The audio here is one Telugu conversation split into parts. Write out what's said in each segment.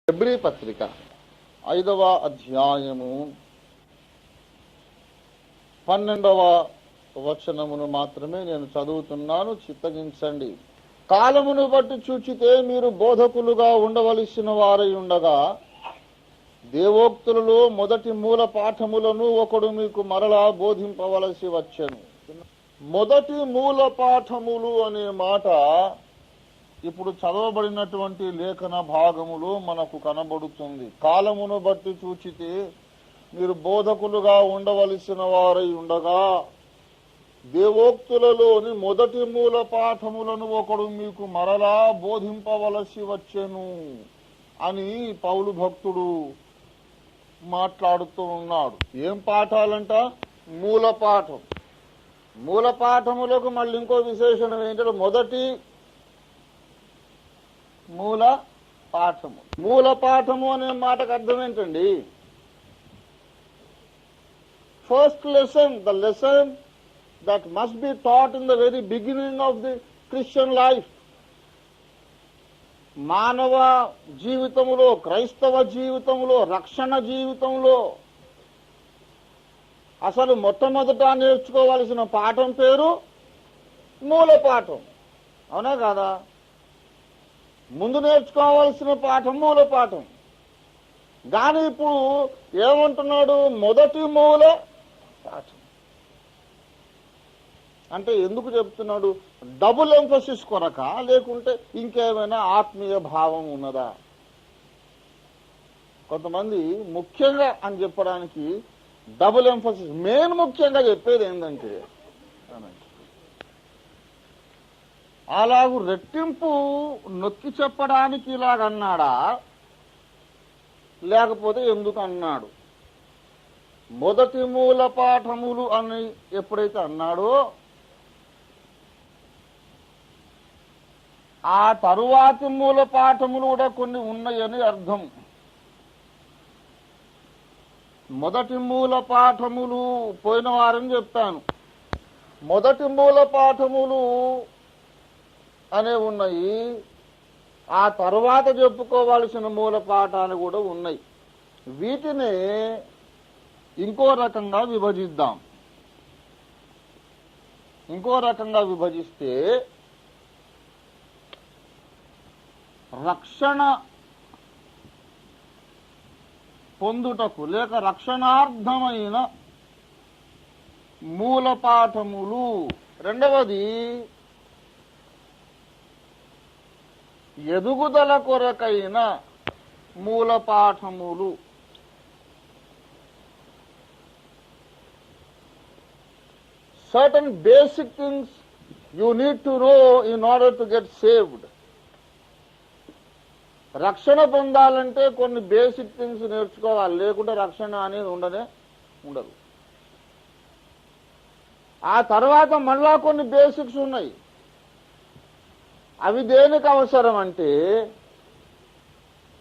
హెబ్రీ పత్రిక 5వ అధ్యాయము 12వ వచనమును మాత్రమే నేను చదువుతున్నాను, చిత్తగించండి. కాలమును బట్టి చూచితే మీరు బోధకులుగా ఉండవలసిన వారై ఉండగా దేవోక్తులలో మొదటి మూల పాఠములను ఒకడు మీకు మరలా బోధింపవలసి వచ్చెను. మొదటి మూల పాఠములు అనే మాట ఇప్పుడు చదవబడినటువంటి లేఖన భాగములో మనకు కనబడుతుంది. కాలమును బట్టి చూచితే మీరు బోధకులుగా ఉండవలసిన వారై ఉండగా దేవోక్తులలోని మొదటి మూల పాఠములను ఒకడు మీకు మరలా బోధింపవలసి వచ్చెను అని పౌలు భక్తుడు మాట్లాడుతూ ఉన్నాడు. ఏం పాఠాలంట? మూల పాఠం. మూల పాఠములకు మళ్ళీ ఇంకో విశేషణం ఏంటంటే మొదటి మూల పాఠము. మూల పాఠము అనే మాటకు అర్థం ఏంటండి? First lesson, the lesson that must be taught in the very beginning of the Christian life. మానవ జీవితంలో, క్రైస్తవ జీవితంలో, రక్షణ జీవితంలో అసలు మొట్టమొదట నేర్చుకోవాల్సిన పాఠం పేరు మూల పాఠం. అవునా కాదా? ముందు నేర్చుకోవాల్సిన పాఠం మూల పాఠం. కానీ ఇప్పుడు ఏమంటున్నాడు? మొదటి మూల పాఠం అంటే ఎందుకు చెప్తున్నాడు? డబుల్ ఎంఫసిస్ కొరక, లేకుంటే ఇంకేమైనా ఆత్మీయ భావం ఉన్నదా? కొంతమంది ముఖ్యంగా అని చెప్పడానికి డబుల్ ఎంఫసిస్, మెయిన్ ముఖ్యంగా చెప్పేది ఏంటంటే అలాగూ రెట్టింపు నొక్కి చెప్పడానికి ఇలాగన్నాడా, లేకపోతే ఎందుకు అన్నాడు? మొదటి మూల పాఠములు అని ఎప్పుడైతే అన్నాడో ఆ తరువాతి మూల పాఠములు కూడా కొన్ని ఉన్నాయని అర్థం. మొదటి మూల పాఠములు పోయిన వారం చెప్పాను. మొదటి మూల పాఠములు అనే ఉన్నాయి, ఆ తరువాత చెప్పుకోవాల్సిన మూల పాఠాలు కూడా ఉన్నాయి. వీటినే ఇంకో రకంగా విభజిద్దాం. ఇంకో రకంగా విభజిస్తే రక్షణ పొందుటకు లేక రక్షణార్థమైన మూల పాఠములు, రెండవది ఎదుగుదల కొరకైన మూల పాఠములు. Certain basic things you need to know in order to get saved. రక్షణ పొందాలంటే కొన్ని బేసిక్ థింగ్స్ నేర్చుకోవాలి, లేకుంటే రక్షణ అనేది ఉండదు. ఆ తర్వాత మళ్ళా కొన్ని బేసిక్స్ ఉన్నాయి. అవి దేనికి అవసరం అంటే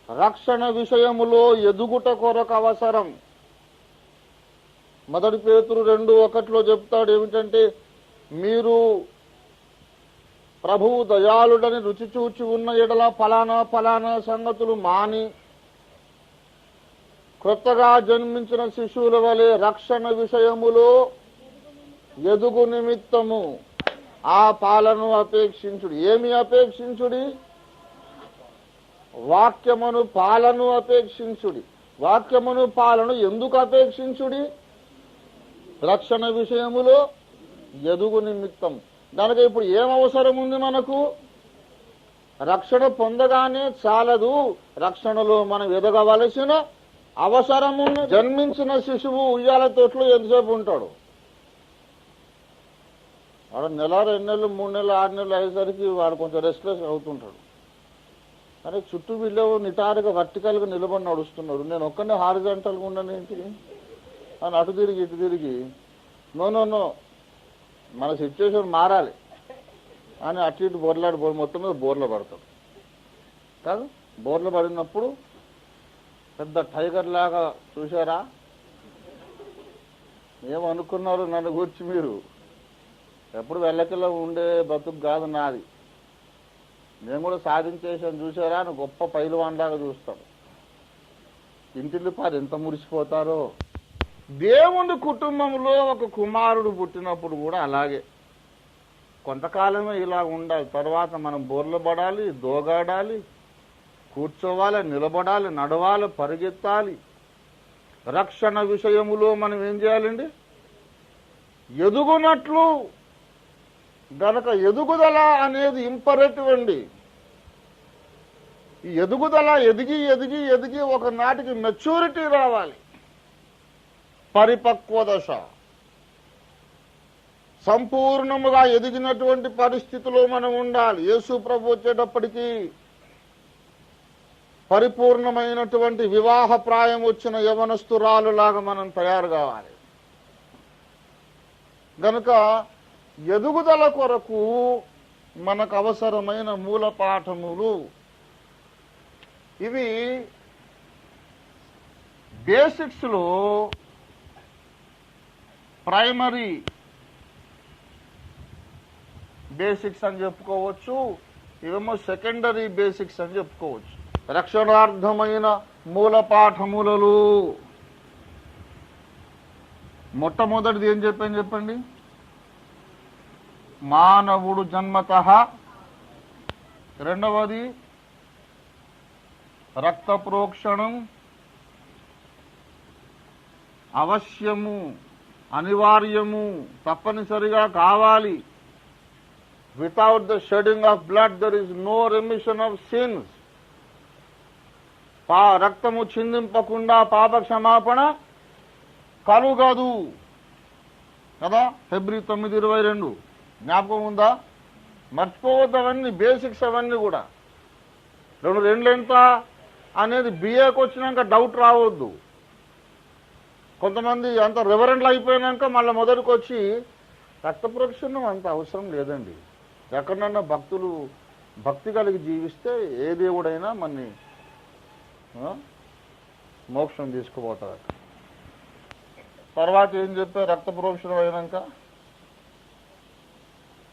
రక్షణ విషయములో ఎదుగుట కొరకు అవసరం. మొదటి పేతురు 2:1 చెప్తాడు ఏమిటంటే, మీరు ప్రభువు దయాళుడని రుచి చూచి ఉన్న ఎడల ఫలానా సంగతులు మాని క్రొత్తగా జన్మించిన శిశువుల వలె రక్షణ విషయములో ఎదుగు నిమిత్తము ఆ పాలను అపేక్షించుడి. ఏమి అపేక్షించుడి? వాక్యమును పాలను అపేక్షించుడి. వాక్యమును పాలను ఎందుకు అపేక్షించుడి? రక్షణ విషయములో ఎదుగు నిమిత్తం. దానికి ఇప్పుడు ఏం అవసరం ఉంది? మనకు రక్షణ పొందగానే చాలదు, రక్షణలో మనం ఎదగవలసిన అవసరము. జన్మించిన శిశువు ఉయ్యాల తోటలో ఎంతసేపు ఉంటాడు? వాడు నెల, 2 నెలలు, 3 నెలలు, 6 నెలలు అయ్యేసరికి వాడు కొంచెం రెస్ట్లెస్ అవుతుంటాడు. కానీ చుట్టూ వీళ్ళు నిటారుగా వర్టికల్గా నిలబడి నడుస్తున్నాడు. నేను ఒక్కనే హారిజాంటల్గా ఉన్నాను ఏంటి అని అటు తిరిగి ఇటు తిరిగి, నో మన సిచ్యువేషన్ మారాలి అని అటు ఇటు మొత్తం మీద బోర్లో పడతాడు కాదు. బోర్లో పడినప్పుడు పెద్ద టైగర్ లాగా చూశారా? ఏమనుకున్నారు నన్ను గురించి మీరు? ఎప్పుడు వెళ్ళకిలో ఉండే బతుకు కాదు నాది. నేను కూడా సాధించేసాను చూసారా అని గొప్ప పైలువాన్లాగా చూస్తాడు. ఇంటిల్లి పారు ఎంత మురిసిపోతారో. దేవుని కుటుంబంలో ఒక కుమారుడు పుట్టినప్పుడు కూడా అలాగే కొంతకాలమే ఇలా ఉండాలి. తర్వాత మనం బోర్లు పడాలి, దోగాడాలి, కూర్చోవాలి, నిలబడాలి, నడవాలి, పరిగెత్తాలి. రక్షణ విషయములో మనం ఏం చేయాలండి? ఎదుగునట్లు. గనక ఎదుగుదల అనేది ఇంపరేటివ్ అండి. ఈ ఎదుగుదల ఎదిగి ఎదిగి ఎదిగి ఒకనాటికి మెచ్యూరిటీ రావాలి, పరిపక్వ దశ. సంపూర్ణముగా ఎదిగినటువంటి పరిస్థితిలో మనం ఉండాలి. యేసు ప్రభు వచ్చేటప్పటికీ పరిపూర్ణమైనటువంటి వివాహ ప్రాయం వచ్చిన యవనస్తురాలులాగా మనం తయారు కావాలి. గనుక ఎదుగుదల కొరకు మనకు అవసరమైన మూల పాఠములు ఇవి. బేసిక్స్లో ప్రైమరీ బేసిక్స్ అని చెప్పుకోవచ్చు, ఇవేమో సెకండరీ బేసిక్స్ అని చెప్పుకోవచ్చు. రక్షణార్థమైన మూల పాఠములలో మొట్టమొదటిది ఏం చెప్పండి? మానవుడు జన్మతః. రెండవది రక్త ప్రోక్షణం అవశ్యము, అనివార్యము, తప్పనిసరిగా కావాలి. Without the shedding of blood there is no remission of sins. రక్తము చిందింపకుండా పాప క్షమాపణ కలుగదు కదా. హెబ్రీ 9:22 జ్ఞాపకం ఉందా? మర్చిపోవద్దు అవన్నీ బేసిక్స్. అవన్నీ కూడా 2 ఎంత అనేది బిఏకి వచ్చినాక డౌట్ రావద్దు. కొంతమంది అంత రెవరెంట్లు అయిపోయినాక మళ్ళీ మొదటికి వచ్చి రక్త ప్రోక్షణం అంత అవసరం లేదండి. ఎక్కడన్నా భక్తులు భక్తి కలిగి జీవిస్తే ఏ దేవుడైనా మనని మోక్షం తీసుకుపోతారు. తర్వాత ఏం చెప్పారు? రక్త ప్రోక్షణం అయినాక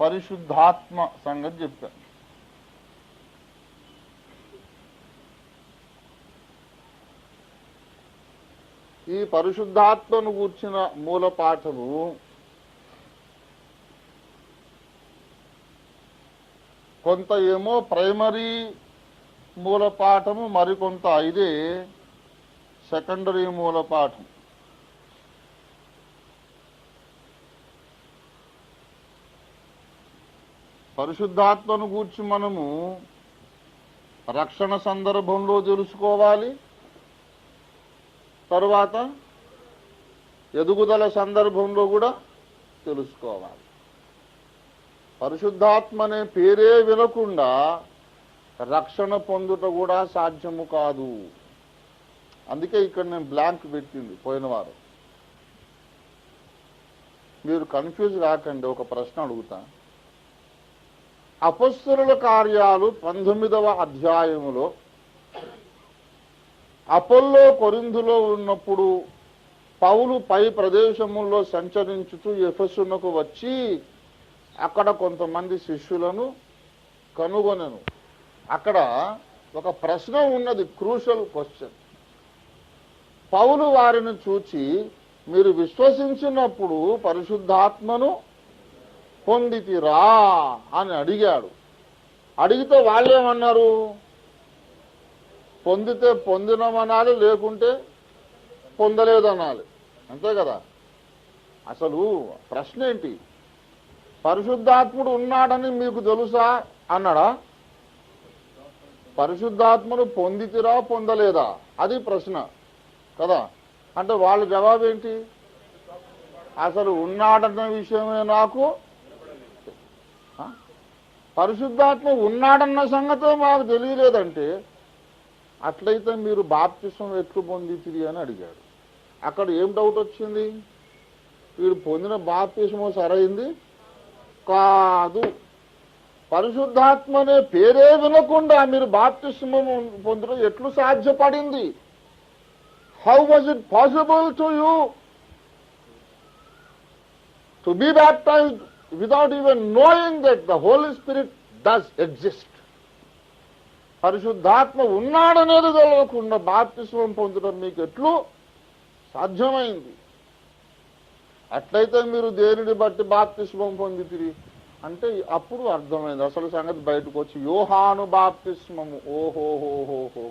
పరిశుద్ధాత్మ సంగతి చెప్పారు. ఈ పరిశుద్ధాత్మను కూర్చిన మూల పాఠము కొంత ఏమో ప్రైమరీ మూల పాఠము, మరికొంత ఇదే సెకండరీ మూల పాఠం. పరిశుద్ధాత్మను గూర్చి మనము రక్షణ సందర్భంలో తెలుసుకోవాలి. తరువాత ఎదుగుదల సందర్భంలో కూడా తెలుసుకోవాలి. పరిశుద్ధాత్మ అనే పేరే వినకుండా రక్షణ పొందుట కూడా సాధ్యము కాదు. అందుకే ఇక్కడ నేను బ్లాంక్ పెట్టింది పోయిన వారం. మీరు కన్ఫ్యూజ్ కాకండి. ఒక ప్రశ్న అడుగుతా. అపొస్తలుల కార్యాలు 19వ అధ్యాయములో అపోల్లో కొరింథులో ఉన్నప్పుడు పౌలు పై ప్రదేశముల్లో సంచరించుతూ ఎఫెసునకు వచ్చి అక్కడ కొంతమంది శిష్యులను కనుగొనెను. అక్కడ ఒక ప్రశ్న ఉన్నది, క్రూషల్ క్వశ్చన్. పౌలు వారిని చూచి, మీరు విశ్వసించినప్పుడు పరిశుద్ధాత్మను పొందితిరా అని అడిగాడు. అడిగితే వాళ్ళేమన్నారు? పొందితే పొందినమనాలి, లేకుంటే పొందలేదనాలి. అంతే కదా. అసలు ప్రశ్న ఏంటి? పరిశుద్ధాత్ముడు ఉన్నాడని మీకు తెలుసా అన్నాడా? పరిశుద్ధాత్మను పొందితిరా పొందలేదా? అది ప్రశ్న కదా. అంటే వాళ్ళ జవాబు ఏంటి? అసలు ఉన్నాడన్న విషయమే నాకు, పరిశుద్ధాత్మ ఉన్నాడన్న సంగతే మాకు తెలియలేదంటే అట్లయితే మీరు బాప్తిసం ఎట్లు పొందితిరి అని అడిగాడు. అక్కడ ఏం డౌట్ వచ్చింది? వీడు పొందిన బాప్తిసము సరైంది కాదు. పరిశుద్ధాత్మనే పేరే వినకుండా మీరు బాప్తిసము పొందడం ఎట్లు సాధ్యపడింది? How was it possible to you to be baptised without even knowing that the Holy Spirit does exist? పరిశుద్ధాత్మ ఉన్నాడనేది తెలియకుండా బాప్తిస్మం పొందడం మీకు ఎట్లు సాధ్యమైంది? అట్లయితే మీరు దేనిని బట్టి బాప్తిస్మం పొందితిరి అంటే అప్పుడు అర్థమైంది అసలు సంగతి. బయటకు వచ్చి యోహాను బాప్తిస్మము, ఓహోహోహోహో,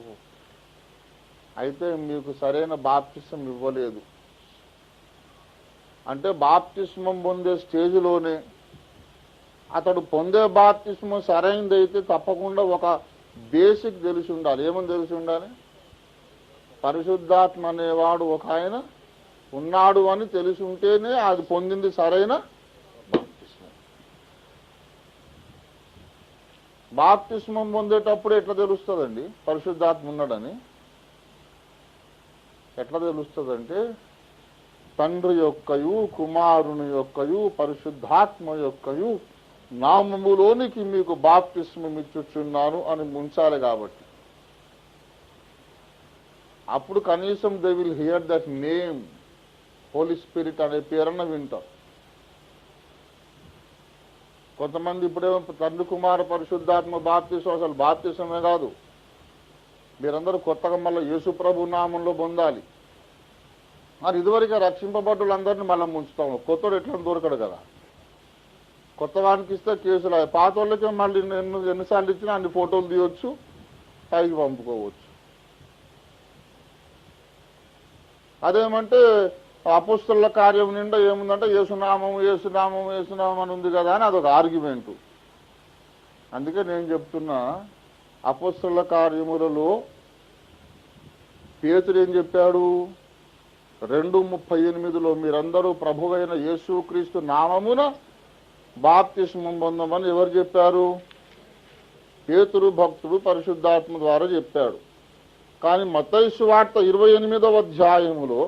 అయితే మీకు సరైన బాప్తిస్మం ఇవ్వలేదు. అంటే బాప్తిస్మం పొందే స్టేజ్లోనే అతడు పొందే బాప్తిస్మం సరైనదైతే తప్పకుండా ఒక బేసిక్ తెలిసి ఉండాలి. ఏమని తెలిసి ఉండాలి? పరిశుద్ధాత్మ అనేవాడు ఒక ఆయన ఉన్నాడు అని తెలిసి ఉంటేనే అది పొందింది సరైన బాప్తిస్మం. బాప్తిస్మం పొందేటప్పుడు ఎట్లా తెలుస్తుందండి పరిశుద్ధాత్మ ఉన్నాడని? ఎట్లా తెలుస్తుందంటే తండ్రి యొక్కయు కుమారుని యొక్కయు పరిశుద్ధాత్మ యొక్కయు నామములోనికి మీకు బాప్తిస్మం ఇచ్చుచున్నాను అని ముంచాలి. కాబట్టి అప్పుడు కనీసం they will hear that name, Holy Spirit అనే పేరన్న వింటాం. కొంతమంది ఇప్పుడేమో తండ్రి కుమార పరిశుద్ధాత్మ బాప్తిస్మం, అసలు బాప్తిస్మమే కాదు. మీరందరూ కొత్తగా మళ్ళీ యేసు ప్రభు నామంలో పొందాలి. మరి ఇదివరకే రక్షింపబడ్డలందరినీ మళ్ళీ ముంచుతాము. కొత్తడు ఎట్లా దొరకడు కదా. కొత్త వానికి ఇస్తే కేసులు, పాత వాళ్ళకే మళ్ళీ ఎన్నిసార్లు ఇచ్చినా అన్ని ఫోటోలు తీయొచ్చు, పైకి పంపుకోవచ్చు. అదేమంటే అపోస్తలుల కార్యం నిండా ఏముందంటే యేసునామం యేసునామం యేసునామం అని ఉంది కదా అని అదొక ఆర్గ్యుమెంటు. అందుకే నేను చెప్తున్నా, అపోస్తలుల కార్యములలో పేతురు ఏం చెప్పాడు? 2:38 మీరందరూ ప్రభువైన యేసుక్రీస్తు నామమున బాప్తిస్మం పొందమని ఎవరు చెప్పారు? పేతురు భక్తుడు పరిశుద్ధాత్మ ద్వారా చెప్పాడు. కానీ మత్తయి సువార్త 28వ అధ్యాయములో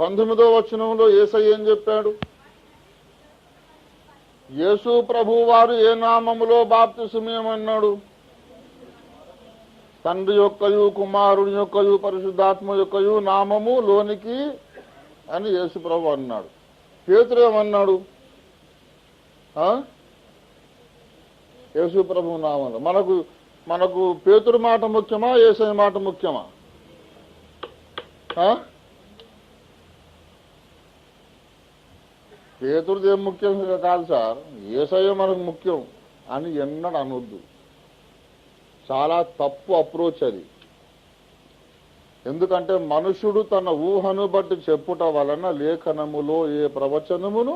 19వ వచనంలో యేసయ్య ఏం చెప్పాడు? యేసు ప్రభు వారు ఏ నామములో బాప్తిస్మమన్నాడు? తండ్రి యొక్కయు కుమారుని యొక్కయు పరిశుద్ధాత్మ యొక్కయు నామము లోనికి అని యేసు ప్రభు అన్నాడు. పేతురు ఏమన్నాడు? యేసు ప్రభు నామంలో. మనకు పేతురు మాట ముఖ్యమా యేసయ్య మాట ముఖ్యమా? పేతురుది ఏం ముఖ్యం కాదు సార్, యేసయ్య మనకు ముఖ్యం అని ఎన్నడూ అనొద్దు. చాలా తప్పు అప్రోచ్ అది. ఎందుకంటే మనుషుడు తన ఊహను బట్టి చెప్పుట వలన లేఖనములో ఏ ప్రవచనమును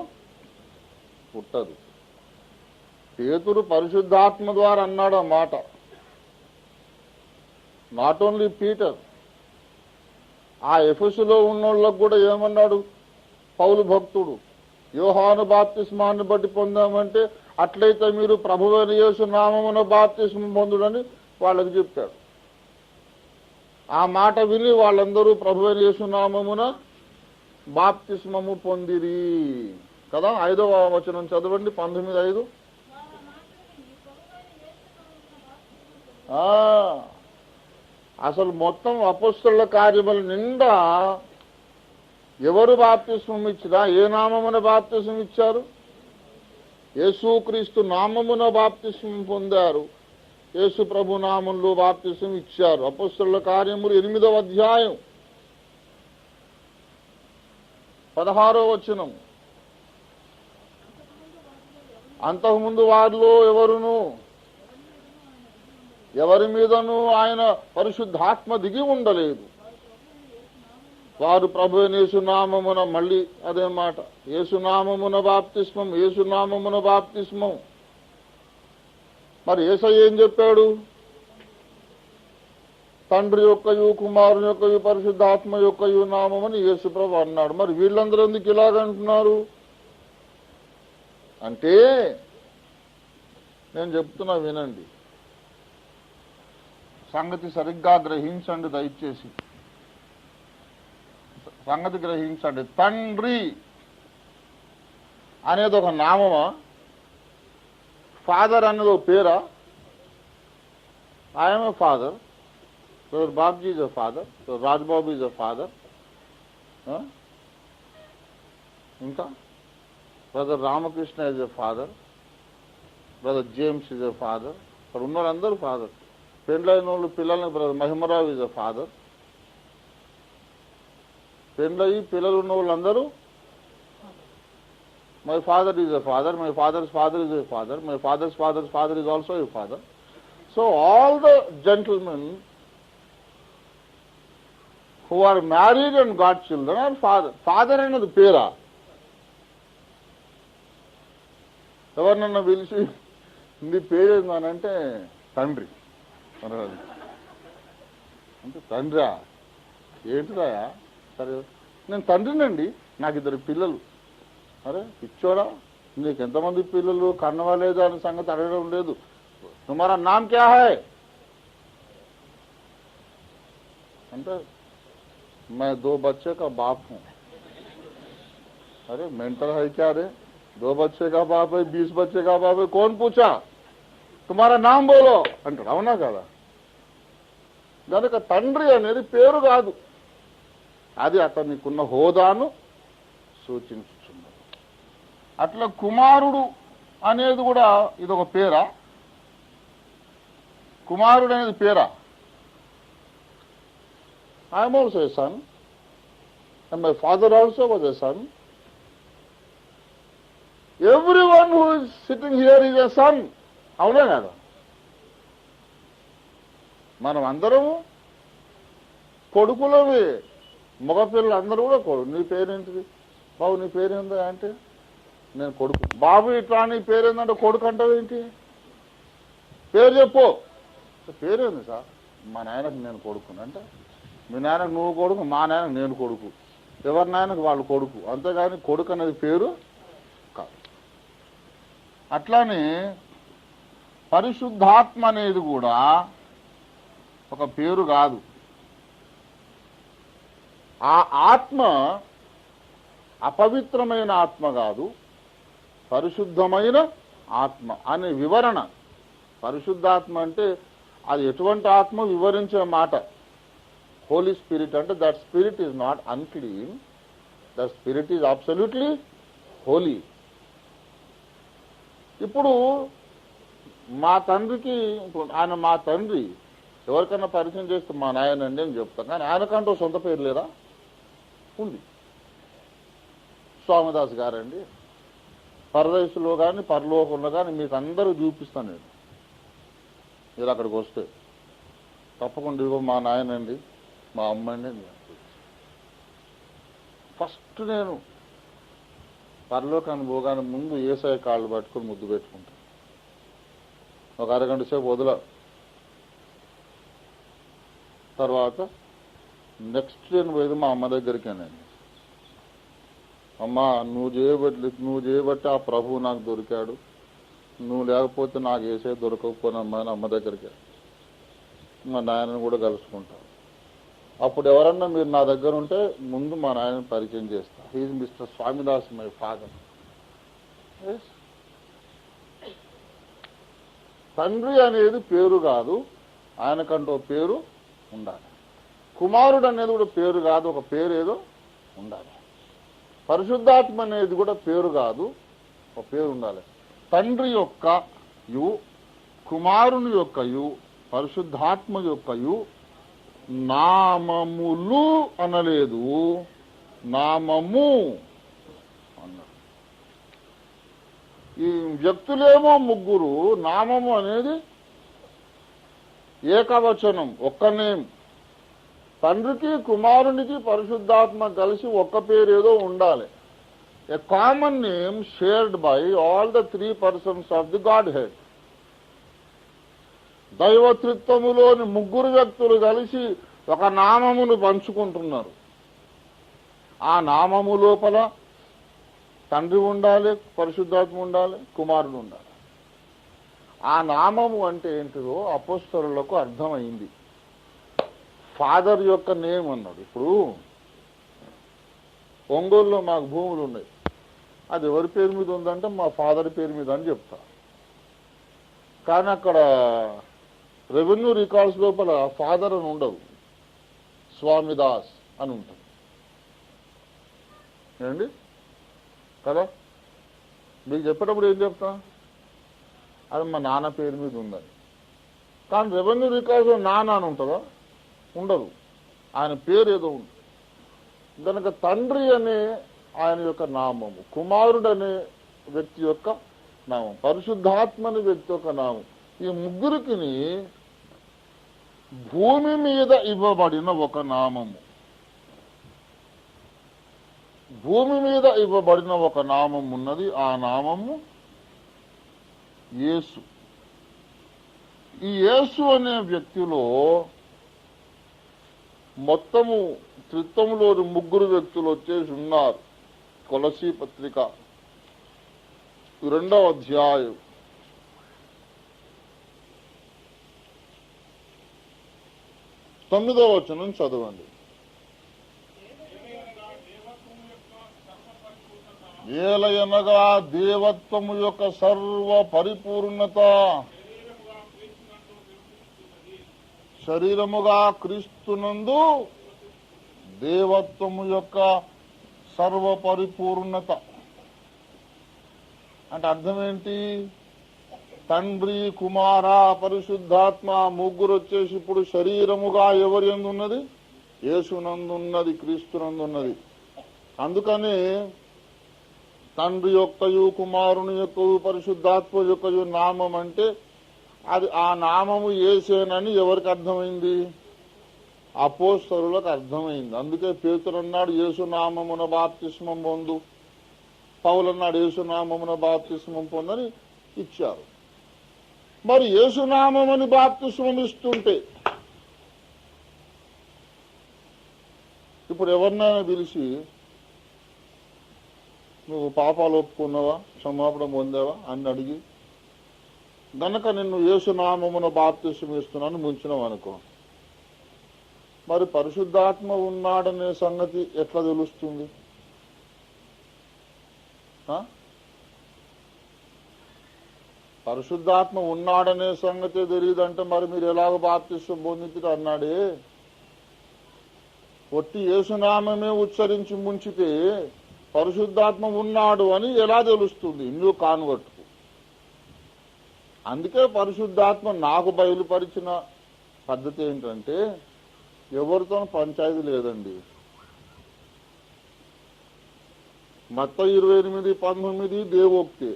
పుట్టదు. పేతురు పరిశుద్ధాత్మ ద్వారా అన్నాడు ఆ మాట. నాట్ ఓన్లీ పీటర్, ఆ ఎఫెసులో ఉన్నోళ్ళకు కూడా ఏమన్నాడు పౌలు భక్తుడు? యోహాను బాప్తిస్మాన్ని బట్టి పొందామంటే అట్లయితే మీరు ప్రభువైన యేసు నామమున బాప్తిస్మం పొందుడని వాళ్ళకి చెప్పాడు. ఆ మాట విని వాళ్ళందరూ ప్రభువైన యేసు నామమున బాప్తిస్మము పొందిరి కదా. 5వ వచనం చదవండి, 19:5. అసలు మొత్తం అపోస్తలుల కార్యముల నిండా ఎవరు బాప్తిస్మం ఇచ్చినా ఏ నామమున బాప్తిస్మం ఇచ్చారు? యేసుక్రీస్తు నామమున బాప్తిస్మం పొందారు. యేసు ప్రభు నామంలో బాప్తిస్మం ఇచ్చారు. అపోస్తలుల కార్యములు 8వ అధ్యాయం 16వ వచనం. అంతకుముందు వారిలో ఎవరి మీదను ఆయన పరిశుద్ధాత్మ దిగి ఉండలేదు. వారు ప్రభువైన యేసునామమున, మళ్ళీ అదే మాట, యేసునామమున బాప్తిస్మం, యేసునామమున బాప్తిస్మం. మరి యేసయ్య ఏం చెప్పాడు? తండ్రి యొక్కయు కుమారుని యొక్కయు పరిశుద్ధాత్మ యొక్కయు నామమని యేసు ప్రభు అన్నాడు. మరి వీళ్ళందరూ ఎందుకు ఇలాగంటున్నారు అంటే నేను చెప్తున్నా వినండి, సంగతి సరిగ్గా గ్రహించండి, దయచేసి సంగతి గ్రహించండి. తండ్రి అనేది ఒక నామమా? ఫాదర్ అనేది ఒక పేరా? I'm a father, Babji is a father, Rajbabu is a father, ఇంకా brother Ramakrishna is a father, brother James is a father. అక్కడ ఉన్న వాళ్ళందరూ ఫాదర్. పెండ్లైన వాళ్ళు పిల్లల్ని brother Mahimarao is a father. పెండ్లయ్యి పిల్లలు ఉన్న వాళ్ళందరూ my father is a father, my father's father is a father, my father's father's father is also a father. So all the gentlemen who are married and got children are father. Father అన్నది పేరా? ఎవరినన్నా పిలిచి నీ పేరేందనంటే తండ్రి అంటే తండ్రా ఏంటిదా? సరే నేను తండ్రినండి, నాకు 2 పిల్లలు. అరే పిచ్చోడా, నీకు ఎంతమంది పిల్లలు కన్నవా లేదా అనే సంగతి అడగడం లేదు. తుమారా నామ్ క్యా హై అంటే मैं 2 बच्चे का बाप हूं. अरे मेंटल है क्या रे? 2 बच्चे का बाप है, 20 बच्चे का बाप है, कौन पूछा? तुम्हारा नाम बोलो అంటాడు. అవునా కదా? కనుక తండ్రి అనేది పేరు కాదు, అది అతనికున్న హోదాను సూచించుచున్నది. అట్లా కుమారుడు అనేది కూడా ఇదొక పేరా? కుమారుడు అనేది పేరా? I am also a son, and my father also was a son. Everyone who is sitting here is a son. అవునా కదా? మనం అందరము కొడుకులవి. మగపిల్లలు అందరూ కూడా కొడుకు. నీ పేరేంటిది బాబు? నీ పేరేందా అంటే నేను కొడుకు. బాబు ఇట్లా నీ పేరేందంటే కొడుకు అంటావు ఏంటి? పేరు చెప్పు. పేరేంది సార్? మా నాయనకు నేను కొడుకుని అంటే మీ నాయనకు నువ్వు కొడుకు, మా నాయనకు నేను కొడుకు, ఎవరి నాయనకు వాళ్ళు కొడుకు, అంతేగాని కొడుకు అనేది పేరు కాదు. అట్లానే పరిశుద్ధాత్మ అనేది కూడా ఒక పేరు కాదు. ఆ ఆత్మ అపవిత్రమైన ఆత్మ కాదు, పరిశుద్ధమైన ఆత్మ అనే వివరణ. పరిశుద్ధాత్మ అంటే అది ఎటువంటి ఆత్మ వివరించే మాట. హోలీ స్పిరిట్ అంటే that spirit is not unclean, that spirit is absolutely holy. ఇప్పుడు మా తండ్రికి, ఆయన మా తండ్రి ఎవరికైనా పరిచయం చేస్తే మా నాయనండి అని చెప్తాం, కానీ ఆయనకంటూ సొంత పేరు లేదా? ఉంది. స్వామిదాస్ గారండి, పరదేశంలో కానీ పరలోకంలో కానీ మీకు అందరూ చూపిస్తాను నేను. మీరు అక్కడికి వస్తే తప్పకుండా ఇదిగో మా నాయనండి, మా అమ్మండి. ఫస్ట్ నేను పరలోకాన్ని పోగానే ముందు ఏసఐ కాళ్ళు పట్టుకుని ముద్దు పెట్టుకుంటాను. ఒక అరగంట సేపు వదల. తర్వాత నెక్స్ట్ నేను పోయేది మా అమ్మ దగ్గరికేనండి. అమ్మ నువ్వు చేయబట్టి ఆ ప్రభువు నాకు దొరికాడు, నువ్వు లేకపోతే నాకు ఏసఐ దొరకకపోనమ్మా అని అమ్మ దగ్గరికి మా నాయనని కూడా కలుసుకుంటాను. అప్పుడు ఎవరన్నా మీరు నా దగ్గర ఉంటే ముందు మా నాయనని పరిచయం చేస్తా. He's mister Swamidas my father. తండ్రి అనేది పేరు కాదు, ఆయనకంటూ పేరు ఉండాలి. కుమారుడు అనేది కూడా పేరు కాదు, ఒక పేరు ఏదో ఉండాలి. పరిశుద్ధాత్మ అనేది కూడా పేరు కాదు, ఒక పేరు ఉండాలి. తండ్రి యొక్క యు, కుమారుని యొక్క యు, పరిశుద్ధాత్మ యొక్క యు నామములు అనలేదు, నామము అన్నాడు. ఈ వ్యక్తులేమో ముగ్గురు, నామము అనేది ఏకవచనం, ఒక్క నేమ్. తండ్రికి కుమారునికి పరిశుద్ధాత్మ కలిసి ఒక్క పేరు ఏదో ఉండాలి. A common name shared by all the 3 persons of the Godhead. దైవత్రిత్వములోని ముగ్గురు వ్యక్తులు కలిసి ఒక నామమును పంచుకుంటున్నారు. ఆ నామము లోపల తండ్రి ఉండాలి, పరిశుద్ధాత్మ ఉండాలి, కుమారుడు ఉండాలి. ఆ నామము అంటే ఏంటిదో అపోస్తలులకు అర్థమైంది. ఫాదర్ యొక్క నేమ్ అన్నాడు. ఇప్పుడు ఒంగోలులో మాకు భూములు ఉన్నాయి, అది ఎవరి పేరు మీద ఉందంటే మా ఫాదర్ పేరు మీద అని చెప్తా. కానీ అక్కడ రెవెన్యూ రికార్డ్స్ లోపల ఫాదర్ అని ఉండదు, స్వామిదాస్ అని ఉంటుంది. ఏండి కదా? మీకు చెప్పేటప్పుడు ఏం చెప్తా? అది మా నాన్న పేరు మీద ఉందని. కానీ రెవెన్యూ రికార్డు నాన్న అని ఉంటుందా? ఉండదు. ఆయన పేరు ఏదో ఉంటుంది. కనుక తండ్రి అనే ఆయన యొక్క నామము, కుమారుడు అనే వ్యక్తి యొక్క నామం, పరిశుద్ధాత్మ అనే వ్యక్తి యొక్క నామం, ఈ ముగ్గురికి భూమి మీద ఇవ్వబడిన ఒక నామము, భూమి మీద ఇవ్వబడిన ఒక నామం ఉన్నది. ఆ నామము యేసు. ఈ యేసు అనే వ్యక్తిలో మొత్తము త్రిత్వములోని ముగ్గురు వ్యక్తులు వచ్చేసి ఉన్నారు. కొలసీ పత్రిక 2వ అధ్యాయం 9వ వచనం చదవండి. ఏలయనగా దేవత్వము యొక్క సర్వ పరిపూర్ణత శరీరముగా క్రీస్తునందు దేవత్వము యొక్క సర్వ పరిపూర్ణత అంటే అర్థం ఏంటి? తండ్రి, కుమార, పరిశుద్ధాత్మ ముగ్గురు వచ్చేసి ఇప్పుడు శరీరముగా ఎవరి యందు ఉన్నది? యేసునందున్నది, క్రీస్తునందున్నది. అందుకనే తండ్రి యొక్కయు, కుమారుని యొక్కయు, పరిశుద్ధాత్మ యొక్కయు నామం అంటే అది ఆ నామము యేసేనని ఎవరికి అర్థమైంది? అపోస్తలులకు అర్థమైంది. అందుకే పేతురు అన్నాడు యేసు నామమున బాప్తిస్మం పొందు, పౌలు అన్నాడు యేసు నామమున బాప్తిస్మం పొందని ఇచ్చారు. మరి యేసు నామముని బాప్తిస్మం ఇస్తుంటే ఇప్పుడు ఎవరినైనా పిలిచి నువ్వు పాపాలు ఒప్పుకున్నావా, క్షమాపణ పొందావా అని అడిగి గనక నిన్ను యేసునామమున బాప్తిస్మం ఇస్తున్నాను ముంచినావు అనుకో, మరి పరిశుద్ధాత్మ ఉన్నాడనే సంగతి ఎట్లా తెలుస్తుంది? పరిశుద్ధాత్మ ఉన్నాడనే సంగతి తెలియదంటే మరి మీరు ఎలాగ బాప్తిస్మం పొందించుట అన్నాడే. ఒట్టి యేసునామమే ఉచ్చరించి ముంచితే పరిశుద్ధాత్మ ఉన్నాడు అని ఎలా తెలుస్తుంది? New convert. అందుకే పరిశుద్ధాత్మ నాకు బయలుపరిచిన పద్ధతి ఏంటంటే ఎవరితో పంచాయతీ లేదండి. మత్తయి 28:19 దేవోక్తి,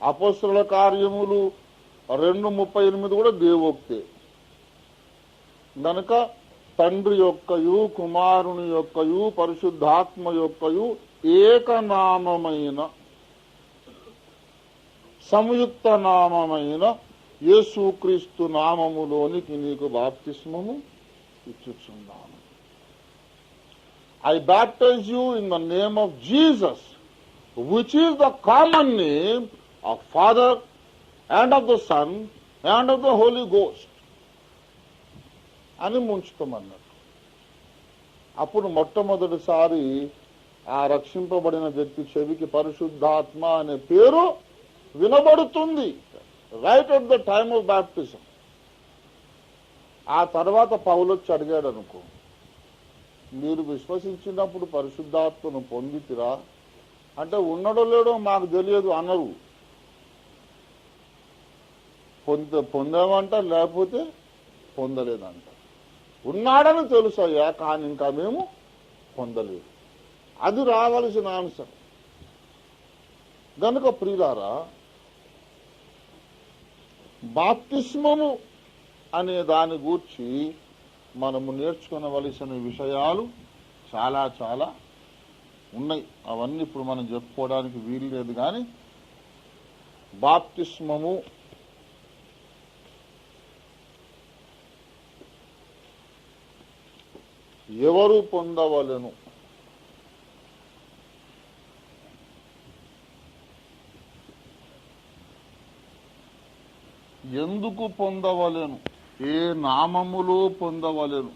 అపోస్తలుల కార్యములు 2:38 కూడా దేవోక్తి. గనక తండ్రి యొక్కయు, కుమారుని యొక్కయు, పరిశుద్ధాత్మ యొక్కయు ఏకనామమైన సంయుక్త నామమైన యేసుక్రీస్తు నామములోనికి నీకు బాప్తిస్మము ఇచ్చుచున్నాను. I baptize you in the name of Jesus, which is the common name of Father and of the Son and of the Holy Ghost అని ముంచుతామన్నట్టు. అప్పుడు మొట్టమొదటిసారి ఆ రక్షింపబడిన వ్యక్తి చెవికి పరిశుద్ధాత్మ అనే పేరు వినబడుతుంది, right at the time of baptism. ఆ తర్వాత పౌలొచ్చి అడిగాడు అనుకో, మీరు విశ్వసించినప్పుడు పరిశుద్ధాత్మను పొందితిరా అంటే ఉన్నడో లేడో మాకు తెలియదు అన్నారు. పొందామంట, లేకపోతే పొందలేదంట. ఉన్నాడని తెలుసయ్యా, కానీ ఇంకా మేము పొందలేదు. అది రావాల్సిన ఆన్సర్. గనుక ప్రియులారా, బాప్తిస్మము అనే దాని గూర్చి మనము నేర్చుకునవలసిన విషయాలు చాలా చాలా ఉన్నాయి. అవన్నీ ఇప్పుడు మనం చెప్పుకోవడానికి వీలు లేదు. కానీ బాప్తిస్మము ఎవరు పొందవలెను? ఎందుకు పొందవలెను? ఏ నామములో పొందవలెను?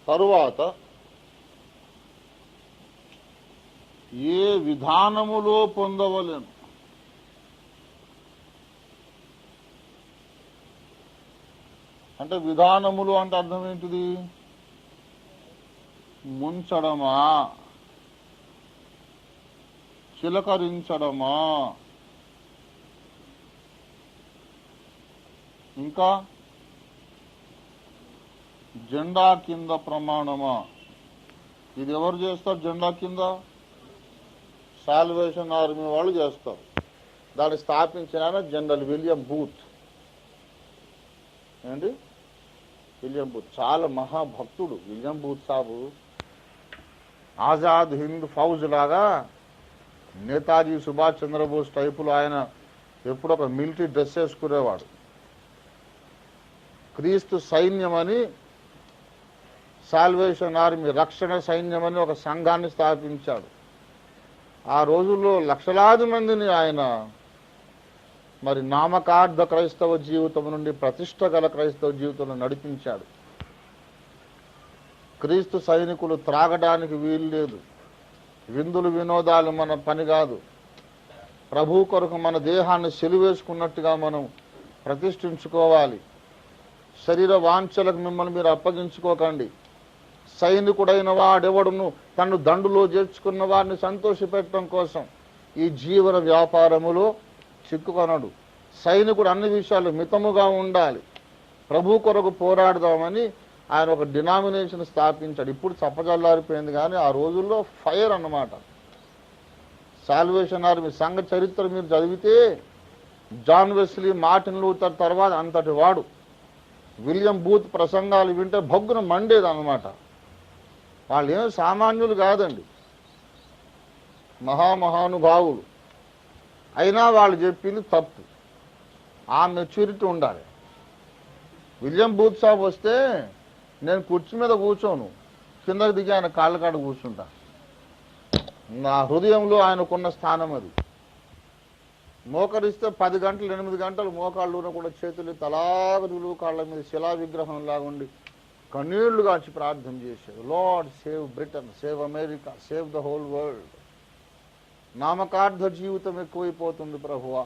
తరువాత ఏ విధానములో పొందవలెను? అంటే విధానములు అంటే అర్థం ఏంటిది? ముంచడమా, చిలకరించడమా, ఇంకా జెండా కింద ప్రమాణమా. ఇది ఎవరు చేస్తారు? జెండా కింద సాల్వేషన్ ఆర్మీ వాళ్ళు చేస్తారు. దాన్ని స్థాపించిన ఆయన జనరల్ విలియం బూత్. ఏంటి? విలియం బూత్ చాలా మహాభక్తుడు. విలియం బూత్ సాబు ఆజాద్ హింద్ ఫౌజ్ లాగా నేతాజీ సుభాష్ చంద్రబోస్ టైపులో ఆయన ఎప్పుడు ఒక మిలిటరీ డ్రెస్ వేసుకునేవాడు. క్రీస్తు సైన్యమని, సాల్వేషన్ ఆర్మీ రక్షణ సైన్యమని ఒక సంఘాన్ని స్థాపించాడు. ఆ రోజుల్లో లక్షలాది మందిని ఆయన మరి నామకార్థ క్రైస్తవ జీవితం నుండి ప్రతిష్ట గల క్రైస్తవ జీవితంలో నడిపించాడు. క్రీస్తు సైనికులు త్రాగడానికి వీలు లేదు. విందులు వినోదాలు మన పని కాదు. ప్రభు కొరకు మన దేహాన్ని సెలివేసుకున్నట్టుగా మనం ప్రతిష్ఠించుకోవాలి. శరీర వాంఛలకు మిమ్మల్ని మీరు అప్పగించుకోకండి. సైనికుడైన వాడెవడును తను దండులో చేర్చుకున్న వారిని సంతోషపెట్టడం కోసం ఈ జీవన వ్యాపారములో చిక్కుకొనడు. సైనికుడు అన్ని విషయాలు మితముగా ఉండాలి. ప్రభు కొరకు పోరాడదామని ఆయన ఒక డినామినేషన్ స్థాపించాడు. ఇప్పుడు చప్పజల్లారిపోయింది, కానీ ఆ రోజుల్లో ఫైర్ అన్నమాట. సాల్వేషన్ ఆర్మీ సంఘ చరిత్ర మీరు చదివితే జాన్ వెస్లీ, మార్టిన్ లూథర్ తర్వాత అంతటి వాడు. విలియం బూత్ ప్రసంగాలు వింటే భగ్గున మండేది అన్నమాట. వాళ్ళు ఏం సామాన్యులు కాదండి, మహామహానుభావులు. అయినా వాళ్ళు చెప్పింది తప్పు. ఆ మెచ్యూరిటీ ఉండాలి. విలియం బూత్ సాబ్ వస్తే నేను కుర్చీ మీద కూర్చోను, కిందకు దిగి ఆయన కాళ్ళ కాడ కూర్చుంటా. నా హృదయంలో ఆయనకున్న స్థానం అది. మోకరిస్తే 10 గంటలు 8 గంటలు మోకాళ్ళున కూడా చేతులు తలాగదులు కాళ్ళ మీద శిలా విగ్రహం లాగుండి కన్నీళ్లు కాచి ప్రార్థన చేశాడు. Lord save Britain, save America, save the whole world. నామకార్థ జీవితం ఎక్కువైపోతుంది ప్రభువా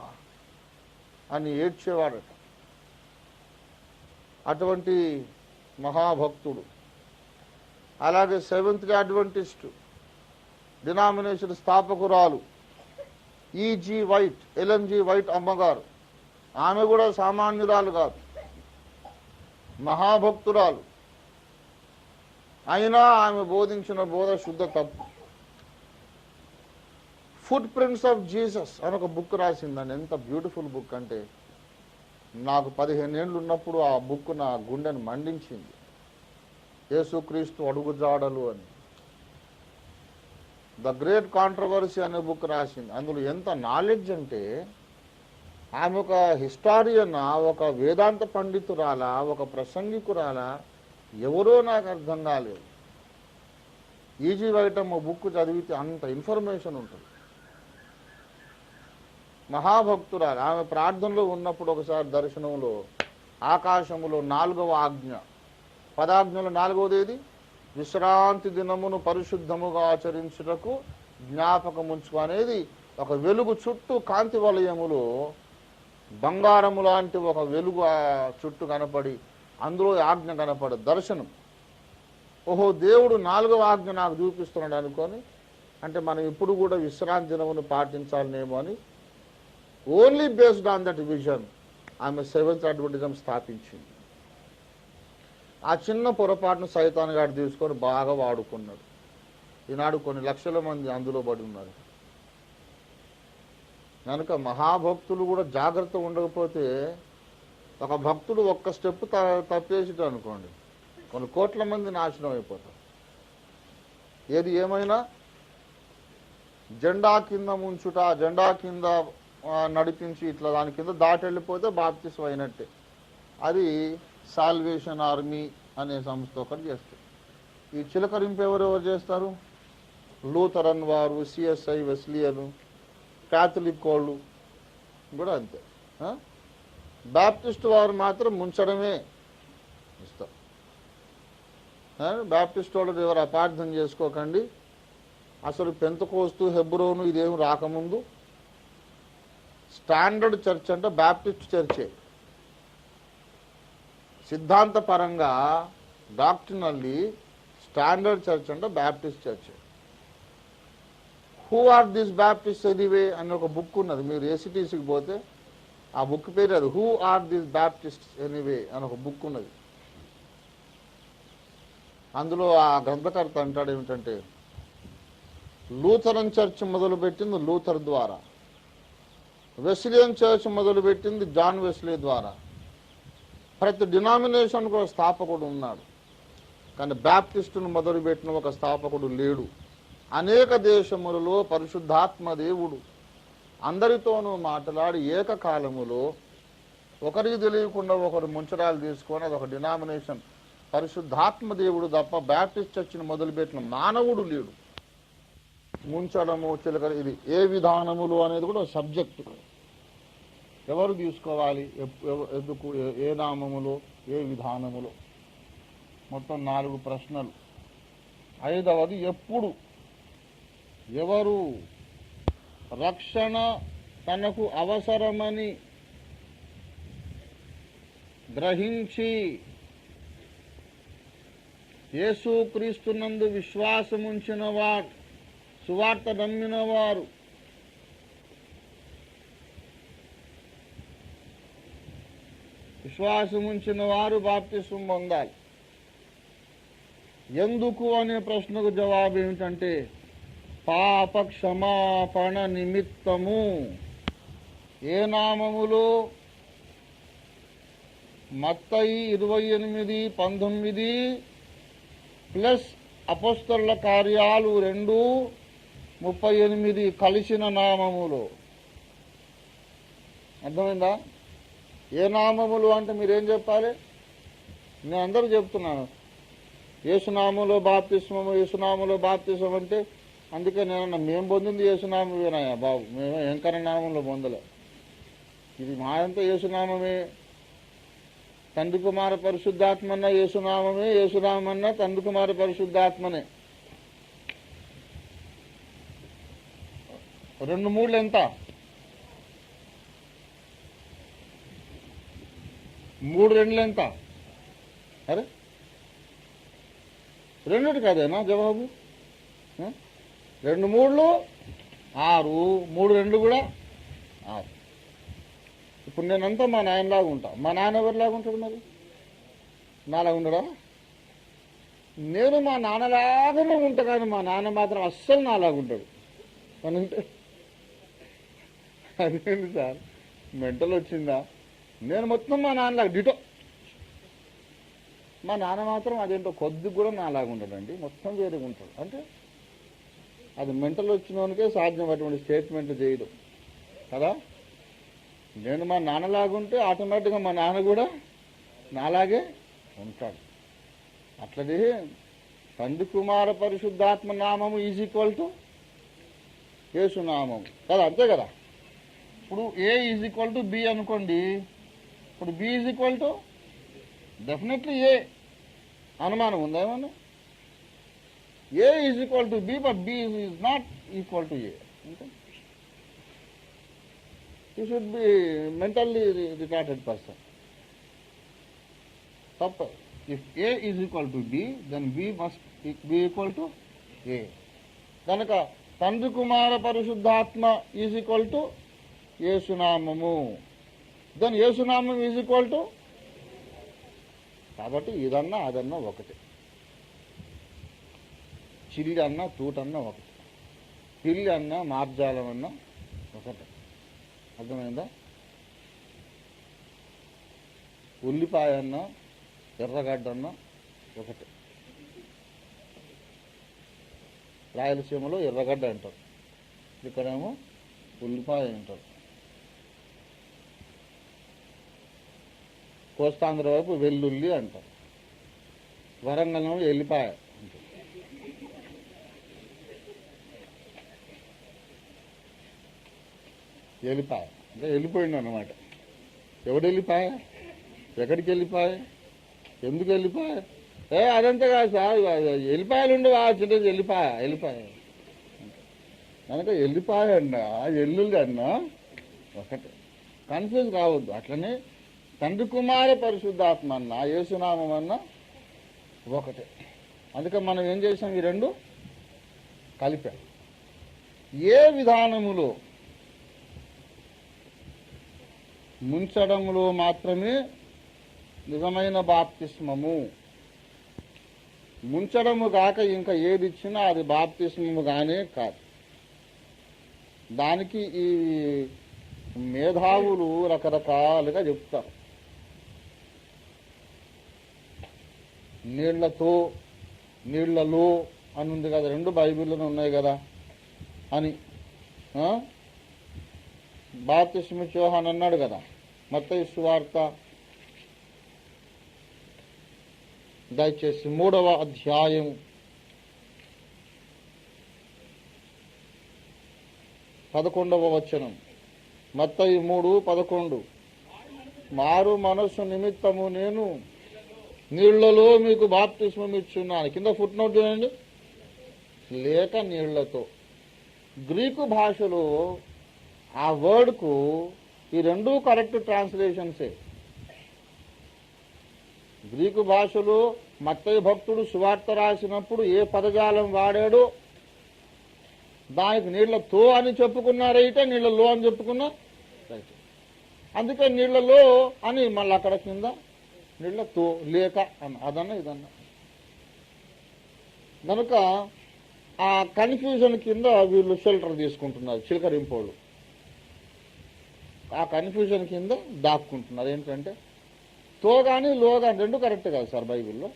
అని ఏడ్చేవాడట. అటువంటి మహాభక్తుడు. అలాగే సెవెంత్ డే అడ్వెంటిస్ట్ డినామినేషన్ స్థాపకురాలు ఈజీ వైట్, ఎల్ఎంజీ వైట్ అమ్మగారు. ఆమె కూడా సామాన్యురాలు కాదు, మహాభక్తురాలు. అయినా ఆమె బోధించిన బోధ శుద్ధ తప్పు. ఫుట్ ప్రింట్స్ ఆఫ్ జీసస్ అని ఒక బుక్ రాసిందండి. ఎంత బ్యూటిఫుల్ బుక్ అంటే, నాకు 15 ఏళ్ళు ఉన్నప్పుడు ఆ బుక్ నా గుండెను మండించింది. యేసుక్రీస్తు అడుగుజాడలు అని ద గ్రేట్ కాంట్రవర్సీ అనే బుక్ రాసింది. అందులో ఎంత నాలెడ్జ్ అంటే, ఆమె ఒక హిస్టారియన్, ఒక వేదాంత పండితురాలా, ఒక ప్రసంగికురాలా, ఎవరో నాకు అర్థం కాలేదు. ఈజీ వైట్ అమ్మ బుక్ చదివితే అంత ఇన్ఫర్మేషన్ ఉంటుంది. మహాభక్తురాలు. ఆమె ప్రార్థనలో ఉన్నప్పుడు ఒకసారి దర్శనంలో ఆకాశములో 4వ ఆజ్ఞ, 10 ఆజ్ఞలు 4వది ఏది? విశ్రాంతి దినమును పరిశుద్ధముగా ఆచరించుటకు జ్ఞాపకముంచు అనేది ఒక వెలుగు చుట్టూ కాంతి వలయములో బంగారము లాంటి ఒక వెలుగు చుట్టూ కనపడి అందులో ఆజ్ఞ కనపడి దర్శనం. ఓహో, దేవుడు 4వ ఆజ్ఞ నాకు చూపిస్తున్నాడు అనుకొని, అంటే మనం ఇప్పుడు కూడా విశ్రాంతి దినమును పాటించాలనేమో అని only based on that vision ఆమె సెవెంత్ అడ్వెంటిజం స్థాపించింది. ఆ చిన్న పొరపాటును సైతాన్ గారు తీసుకొని బాగా వాడుకున్నాడు. ఈనాడు కొన్ని లక్షల మంది అందులో పడి ఉన్నారు. కనుక మహాభక్తులు కూడా జాగ్రత్త ఉండకపోతే, ఒక భక్తుడు ఒక్క స్టెప్ తప్పేసిట అనుకోండి, కొన్ని కోట్ల మంది నాశనం అయిపోతారు. ఏది ఏమైనా జెండా కింద ముంచుట, జెండా కింద నడిపించి ఇట్లా దాని కింద దాటి వెళ్ళిపోతే బాప్తిస్మం అయినట్టే. అది సాల్వేషన్ ఆర్మీ అనే సంస్థ ఒకటి చేస్తారు. ఈ చిలకరింపు ఎవరెవరు చేస్తారు? లూథరన్ వారు, సిఎస్ఐ, వెస్లియను, క్యాథలిక్ వాళ్ళు కూడా అంతే. బ్యాప్టిస్ట్ వారు మాత్రం ముంచడమే ఇస్తారు. బ్యాప్టిస్ట్ వాళ్ళు ఎవరు అపార్థం చేసుకోకండి. అసలు పెంతకోస్తు, హెబ్రోను ఇదేమి రాకముందు స్టాండర్డ్ చర్చ్ అంటే బ్యాప్టిస్ట్ చర్చే. సిద్ధాంతపరంగా డాక్ట్రినల్లీ స్టాండర్డ్ చర్చ్ అంటే Baptist church. Who are this Baptist anyway అని ఒక బుక్ ఉన్నది. మీరు ఏసీటీసీకి పోతే ఆ బుక్ పేరు అది, who are this Baptist anyway అని ఒక బుక్ ఉన్నది. అందులో ఆ గ్రంథకర్త అంటాడు ఏమిటంటే, లూథరన్ చర్చ్ మొదలుపెట్టింది లూథర్ ద్వారా, వెస్లియన్ చర్చ్ మొదలుపెట్టింది జాన్ వెస్లీ ద్వారా. ప్రతి డినామినేషన్కు ఒక స్థాపకుడు ఉన్నాడు, కానీ బ్యాప్టిస్టును మొదలుపెట్టిన ఒక స్థాపకుడు లేడు. అనేక దేశములలో పరిశుద్ధాత్మ దేవుడు అందరితోనూ మాట్లాడి ఏకకాలములో ఒకరికి తెలియకుండా ఒకరు ముంచడాలు తీసుకొని అదొక డినామినేషన్. పరిశుద్ధాత్మ దేవుడు తప్ప బ్యాప్టిస్ట్ చర్చిని మొదలుపెట్టిన మానవుడు లేడు. ముంచడము చిలకర ఇది ఏ విధానములు అనేది కూడా సబ్జెక్టు. ఎవరు తీసుకోవాలి, ఎందుకు, ఏ నామములో, ఏ విధానములో, మొత్తం 4 ప్రశ్నలు. 5వది ఎప్పుడు, ఎవరు రక్షణ తనకు అవసరమని గ్రహించి యేసుక్రీస్తునందు విశ్వాసముంచిన వారు, సువార్త నమ్మిన వారు, విశ్వాసముంచిన వారు బాప్తిస్మం పొందాలి. ఎందుకు అనే ప్రశ్నకు జవాబు ఏమిటంటే, పాప క్షమాపణ నిమిత్తము. ఏ నామములో? మత్తయి 28:19 ప్లస్ అపోస్తలుల కార్యాలు 2:38 కలిసిన నామములో. అర్థమైందా? ఏ నామములు అంటే మీరేం చెప్పాలి? నేను అందరూ చెప్తున్నాను, యేసునామములో బాప్తిస్మము, యేసునామములో బాప్తిస్మం అంటే, అందుకే నేను మేము పొందింది యేసునామమేనాయా బాబు, మేము ఎంకర నామంలో పొందలే. ఇది మా అంతా యేసునామమే. తండ్రి కుమార పరిశుద్ధాత్మన్న యేసునామమే, యేసునామన్న తండ్రి కుమార పరిశుద్ధాత్మనే. 2 3 ఎంత? 3 2 ఎంత? అరే 2 కాదేనా జవాబు? 2 3 6, 3 2 కూడా 6. ఇప్పుడు నేనంతా మా నాయనలాగా ఉంటా. మా నాన్న ఎవరిలాగా ఉంటాడు మరి? నాలాగా ఉండడా? నేను మా నాన్నలాగానే ఉంటా, కానీ మా నాన్న మాత్రం అస్సలు నాలాగా ఉంటాడు. అంటే అదేంటి సార్, మెంటల్ వచ్చిందా? నేను మొత్తం మా నాన్నలాగా డిటో. మా నాన్న మాత్రం అదేంటో కొద్దిగా కూడా నాలాగా ఉంటాడండి, మొత్తం వేరేగా ఉంటాడు. అంటే అది మెంటల్ వచ్చినోనికే సాధ్యం అటువంటి స్టేట్మెంట్ చేయడం కదా. నేను మా నాన్నలాగుంటే ఆటోమేటిక్గా మా నాన్న కూడా నాలాగే ఉంటాడు. అట్లనే తండ్రి కుమార పరిశుద్ధాత్మ నామము ఈజ్ ఈక్వల్ టు యేసునామము కదా, అంతే కదా. ఇప్పుడు A is equal to B అనుకోండి, ఇప్పుడు B is equal to definitely A. అనుమానం ఉందా ఏమన్నా? A is equal to B, but B is not equal to A. అంటే you should be mentally retarded person. Tappa. If A is equal to B, then B must be equal to A. కనుక తండ్రి కుమార పరిశుద్ధాత్మ ఈజ్ ఈక్వల్ టు యేసునామము, దెన్ యేసునామం ఈజ్ ఈక్వల్ టు. కాబట్టి ఇదన్నా అదన్నా ఒకటి, చిల్లి అన్నా తూటన్నా ఒకటి, పిల్లి అన్నా మార్జాలం అన్నా ఒకటి. అర్థమైందా? ఉల్లిపాయ అన్నా ఎర్రగడ్డ అన్నా ఒకటి. రాయలసీమలో ఎర్రగడ్డ అంటారు, ఇక్కడేమో ఉల్లిపాయ అంటారు. కోస్తాంధ్ర వైపు వెల్లుల్లి అంటారు, వరంగల్లో ఎల్లిపాయ అంటారు. వెళ్ళిపాయ అంటే వెళ్ళిపోయింది అన్నమాట. ఎవడు వెళ్ళిపాయ? ఎక్కడికి వెళ్ళిపాయ? ఎందుకు వెళ్ళిపాయ? అదంతా కాదు సార్, వెళ్ళిపాయలు ఉండవా? చిన్నది వెళ్ళిపాయ కనుక వెళ్ళిపాయ అన్నా ఎల్లుల్లి అన్నా ఒకటే, కన్ఫ్యూజ్ కావద్దు. అట్లనే తండ్రి కుమార పరిశుద్ధాత్మ అన్నా యేసునామం అన్నా ఒకటే. అందుకే మనం ఏం చేసాం, ఈ 2 కలిపాం. ఏ విధానములో ముంచడములో మాత్రమే నిజమైన బాప్తిస్మము. ముంచడము కాక ఇంకా ఏది ఇచ్చినా అది బాప్తిస్మము గానే కాదు. దానికి ఈ మేధావులు రకరకాలుగా చెప్తారు. నీళ్లతో, నీళ్లలో అని ఉంది కదా, రెండు బైబిల్లోనే ఉన్నాయి కదా అని. బాప్తిస్మ యోహాను అన్నాడు కదా మత్తయి సువార్త దయచేసి 3వ అధ్యాయం 11వ వచనం. మత్తయి 3:11. మారు మనస్సు నిమిత్తము నేను నీళ్లలో మీకు బాప్తిస్మం ఇచ్చున్నాను. కింద ఫుట్ నోట్ చూడండి, లేక నీళ్లతో. గ్రీకు భాషలో ఆ వర్డ్కు ఈ రెండూ కరెక్ట్ ట్రాన్స్లేషన్సే. గ్రీకు భాషలో మత్తయి భక్తుడు సువార్త రాసినప్పుడు ఏ పదజాలం వాడాడో దానికి నీళ్లతో అని చెప్పుకున్నారైతే నీళ్లలో అని చెప్పుకున్నా. అందుకే నీళ్లలో అని మళ్ళీ అక్కడ కింద నీళ్లతో లేక అన్న, అదన్నా ఇదన్నా. కనుక ఆ కన్ఫ్యూజన్ కింద వీళ్ళు షెల్టర్ తీసుకుంటున్నారు, చిలకరింపోళ్ళు. ఆ కన్ఫ్యూజన్ కింద దాక్కుంటున్నారు. ఏంటంటే తో కానీ లో కానీ రెండు కరెక్ట్ కాదు సార్ బైబిల్లో.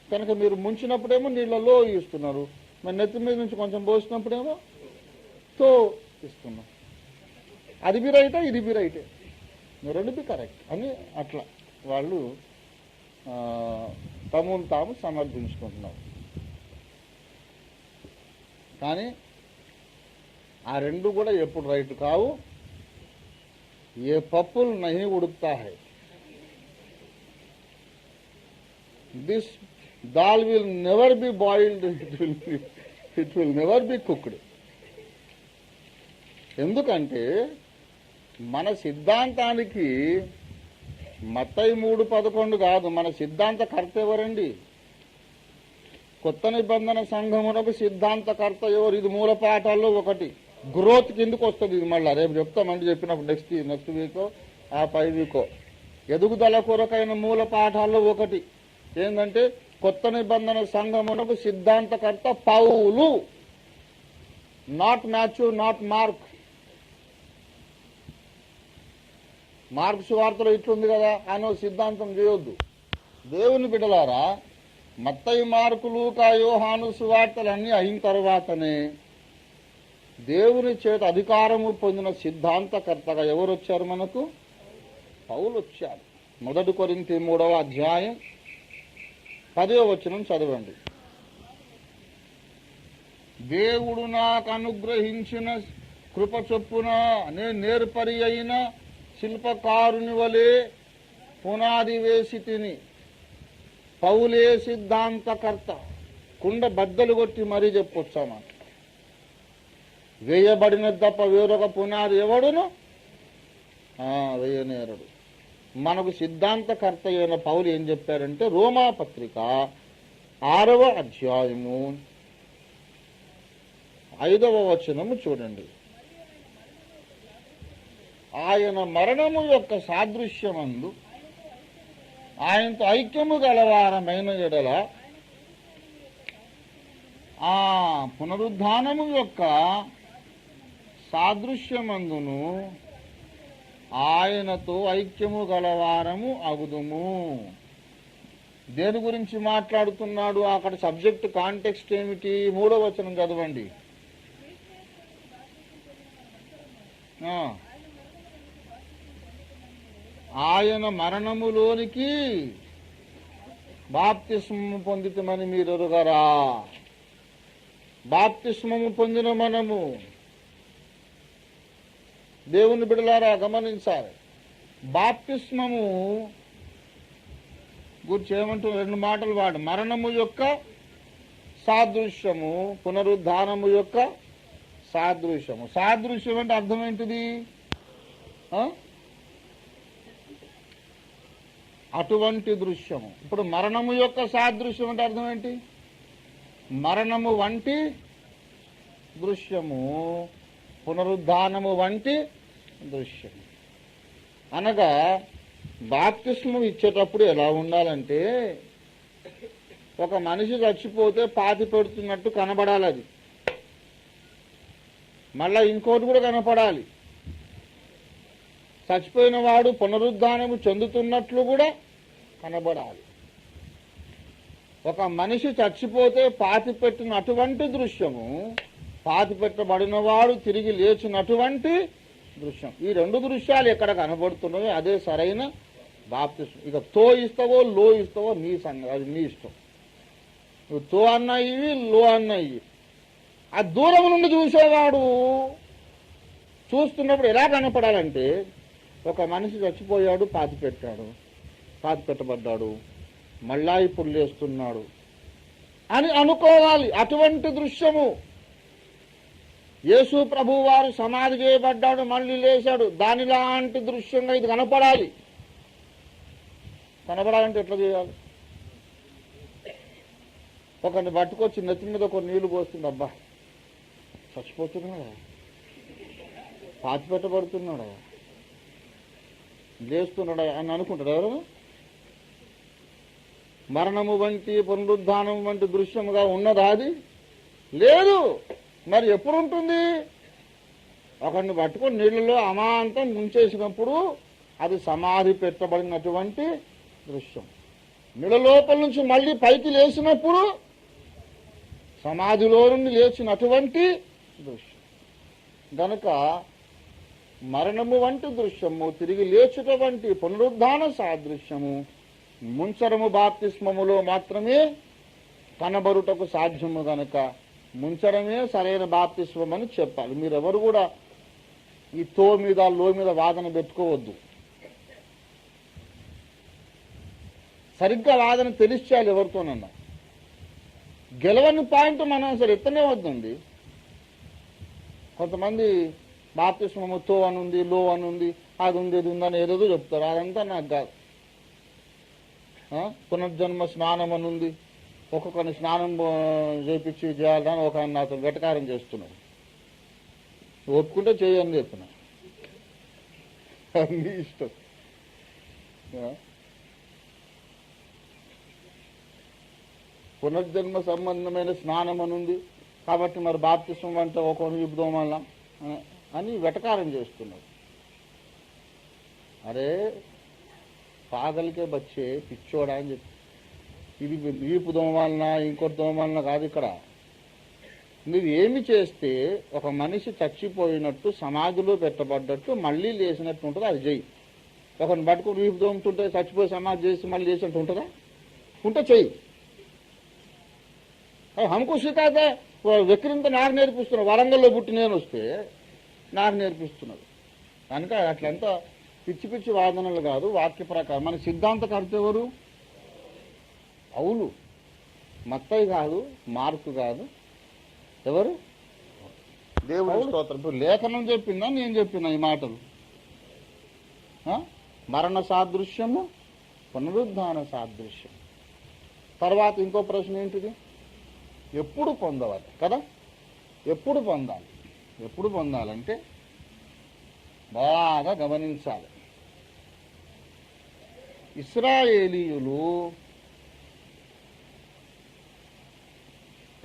కనుక మీరు ముంచినప్పుడేమో నీళ్ళలో ఇస్తున్నారు, మరి నెత్తి మీద నుంచి కొంచెం పోసినప్పుడేమో తో ఇస్తున్నారు. అది బి రైటే, ఇది బి రైటే, రెండు బి కరెక్ట్ అని అట్లా వాళ్ళు తమను తాము సమర్థించుకుంటున్నారు. కానీ ఆ రెండు కూడా ఎప్పుడు రైట్ కావు. ఏ పప్పులు నహి ఉడుకుతా హై, this dal will never be boiled, it will never be cooked. ఎందుకంటే మన సిద్ధాంతానికి మత్తయి 3:11 కాదు, మన సిద్ధాంతకర్త ఎవరండి? కొత్త నిబంధన సంఘమునకు సిద్ధాంతకర్త ఎవరు? ఇది మూల పాఠాల్లో ఒకటి. గ్రోత్ కిందకు వస్తుంది ఇది. మళ్ళీ రేపు చెప్తామంటే చెప్పినప్పుడు నెక్స్ట్ వీకో ఆ 5 వీకో ఎదుగుదల కొరకైన మూల పాఠాల్లో ఒకటి ఏంటంటే కొత్త నిబంధన సంఘమునకు సిద్ధాంతకర్త పౌలు, not Matthew, not Mark. Mark సువార్తలో ఇట్లుంది కదా అని సిద్ధాంతం చేయొద్దు. దేవుని బిడ్డలారా, మత్తయి, మార్కు, లూకా, యోహాను సువార్తలన్నీ అయిన తర్వాతనే దేవుని చేత అధికారము పొందిన సిద్ధాంతకర్తగా ఎవరు వచ్చారు? మనకు పౌలు వచ్చారు. 1 కొరింథీ 3వ అధ్యాయం 10వ వచనం చదవండి. దేవుడు నాకు అనుగ్రహించిన కృప చొప్పున నేను నేర్పరి అయిన శిల్పకారుని వలె పునాది వేసి తిని, పౌలే సిద్ధాంతకర్త. కుండ బద్దలు కొట్టి మరీ చెప్పొచ్చామా? వేయబడిన తప్ప వేరొక పునాది ఎవడును వేయనేరడు. మనకు సిద్ధాంతకర్త అయిన పౌలు ఏం చెప్పారంటే రోమా పత్రిక 6వ అధ్యాయము 5వ వచనము చూడండి. ఆయన మరణము యొక్క సాదృశ్యమందు ఆయనతో ఐక్యము గలవారమైన ఎడల ఆ పునరుద్ధానము యొక్క సాదృశ్యమందును ఆయనతో ఐక్యము గలవారము అగుదుము. దేని గురించి మాట్లాడుతున్నాడు? అక్కడ సబ్జెక్ట్ కాంటెక్స్ట్ ఏమిటి? 3వ వచనం చదవండి. ఆయన మరణములోనికి బాప్తిస్మము పొందితమని మీరు ఎరుగరా? బాప్తిస్మము పొందిన మనము దేవుని బిడ్డలారా గమనించాలి. బాప్తిస్మము గురించి ఏమంటూ 2 మాటలు వాడు. మరణము యొక్క సాదృశ్యము, పునరుద్ధానము యొక్క సాదృశ్యము. సాదృశ్యం అంటే అర్థం ఏంటిది? అటువంటి దృశ్యము. ఇప్పుడు మరణము యొక్క సాదృశ్యం అంటే అర్థం ఏంటి? మరణము వంటి దృశ్యము, పునరుద్ధానము వంటి దృశ్యం. అనగా బాప్తిస్మం ఇచ్చేటప్పుడు ఎలా ఉండాలంటే, ఒక మనిషి చచ్చిపోతే పాతి పెడుతున్నట్టు కనబడాలి, అది మళ్ళా ఇంకోటి కూడా కనపడాలి. చచ్చిపోయిన వాడు పునరుద్ధానము చెందుతున్నట్లు కూడా కనబడాలి. ఒక మనిషి చచ్చిపోతే పాతి పెట్టినటువంటి దృశ్యము, పాతి పెట్టబడిన వాడు తిరిగి లేచినటువంటి దృశ్యం, ఈ రెండు దృశ్యాలు ఎక్కడ కనబడుతున్నాయో అదే సరైన బాప్తిస్మం. ఇక తో ఇస్తావో లో ఇస్తావో నీ సంగతి, అది నీ ఇష్టం. నువ్వు తో అన్న ఇవి, లో అన్న ఇవి. ఆ దూరం నుండి చూసేవాడు చూస్తున్నప్పుడు ఎలా కనపడాలంటే, ఒక మనిషి చచ్చిపోయాడు, పాతి పెట్టబడ్డాడు, మళ్ళా ఇప్పుడు లేస్తున్నాడు అని అనుకోవాలి. అటువంటి దృశ్యము. యేసు ప్రభువు వారు సమాధి చేయబడ్డాడు, మళ్ళీ లేచాడు, దానిలాంటి దృశ్యంగా ఇది కనపడాలి. కనపడాలంటే ఎట్లా చేయాలి? ఒకరిని పట్టుకొచ్చి నెత్తి మీద కొన్ని నీళ్లు పోస్తుంది, అబ్బా చచ్చిపోతున్నాడా, పాతి పెట్టబడుతున్నాడా, లేస్తున్నాడా అని అనుకుంటాడు ఎవరు? మరణము వంటి పునరుద్ధానం వంటి దృశ్యముగా ఉన్నదా అది? లేదు. మరి ఎప్పుడు ఉంటుంది? ఒకరిని పట్టుకొని నీళ్ళలో అమాంతం ముంచేసినప్పుడు అది సమాధి పెట్టబడినటువంటి దృశ్యం. నీళ్ళ లోపల నుంచి మళ్ళీ పైకి లేచినప్పుడు సమాధిలో నుండి లేచినటువంటి దృశ్యం. గనుక మరణము వంటి దృశ్యము, తిరిగి లేచుట వంటి పునరుద్ధాన సాదృశ్యము ముంచడము బాప్తిస్మములో మాత్రమే కనబరుటకు సాధ్యము. గనక ముంచడమే సరైన బాప్తిస్మం అని చెప్పాలి. మీరెవరు కూడా ఈ తో మీద లో మీద వాదన పెట్టుకోవద్దు. సరిగ్గా వాదన తెలిసేయాలి ఎవరితోనన్నా. గెలవని పాయింట్ మనం అసలు ఎత్తనే వద్దండి. కొంతమంది బాప్తిస్మము తో అని ఉంది, లో అని ఉంది, అది ఉంది, ఇది ఉందని ఏదేదో చెప్తారు. అదంతా నాకు కాదు. పునర్జన్మ స్నానం అని ఉంది, ఒక్కొక్కరిని స్నానం చేపించి చేయాలని ఒక ఆయన నాతో వెటకారం చేస్తున్నాడు. ఒప్పుకుంటే చేయని చెప్తున్నా, నీ ఇష్టం. పునర్జన్మ సంబంధమైన స్నానం అని ఉంది కాబట్టి మరి బాప్తిస్మం అంటే ఒకరిని చెబుదాం వల్ల అని వెటకారం చేస్తున్నాడు. అరే పాగలికే బచ్చే పిచ్చోడా అని చెప్పి, ఇది వీపు దోమలన ఇంకోటి దోమలన కాదు. ఇక్కడ నువ్వు ఏమి చేస్తే ఒక మనిషి చచ్చిపోయినట్టు సమాధిలో పెట్టబడ్డట్టు మళ్ళీ లేచినట్టు ఉంటుంది, అది చెయ్యి. ఒకరిని పట్టుకుని వీపు దోముతుంటే చచ్చిపోయి సమాధి చేసి మళ్ళీ లేచినట్టు ఉంటుందా? ఉంటే చెయ్యి. హంకు సికాతే వెక్కిరింత నాకు నేర్పిస్తున్నాడు. వరంగల్లో పుట్టి నేను వస్తే నాకు నేర్పిస్తున్నాడు. కనుక అట్లంతా పిచ్చి పిచ్చి వాదనలు కాదు. వాక్య ప్రకారం మన సిద్ధాంతకర్త ఎవరు? పౌలు. మత్తయి కాదు, మార్కు కాదు. ఎవరు? దేవుడు స్తోత్రం. ఇప్పుడు లేఖనం చెప్పిందా నేను చెప్పిన ఈ మాటలు? మరణ సాదృశ్యము, పునరుద్ధాన సాదృశ్యం. తర్వాత ఇంకో ప్రశ్న ఏంటిది? ఎప్పుడు పొందవాలి కదా? ఎప్పుడు పొందాలి? ఎప్పుడు పొందాలంటే బాగా గమనించాలి. ఇశ్రాయేలీయులు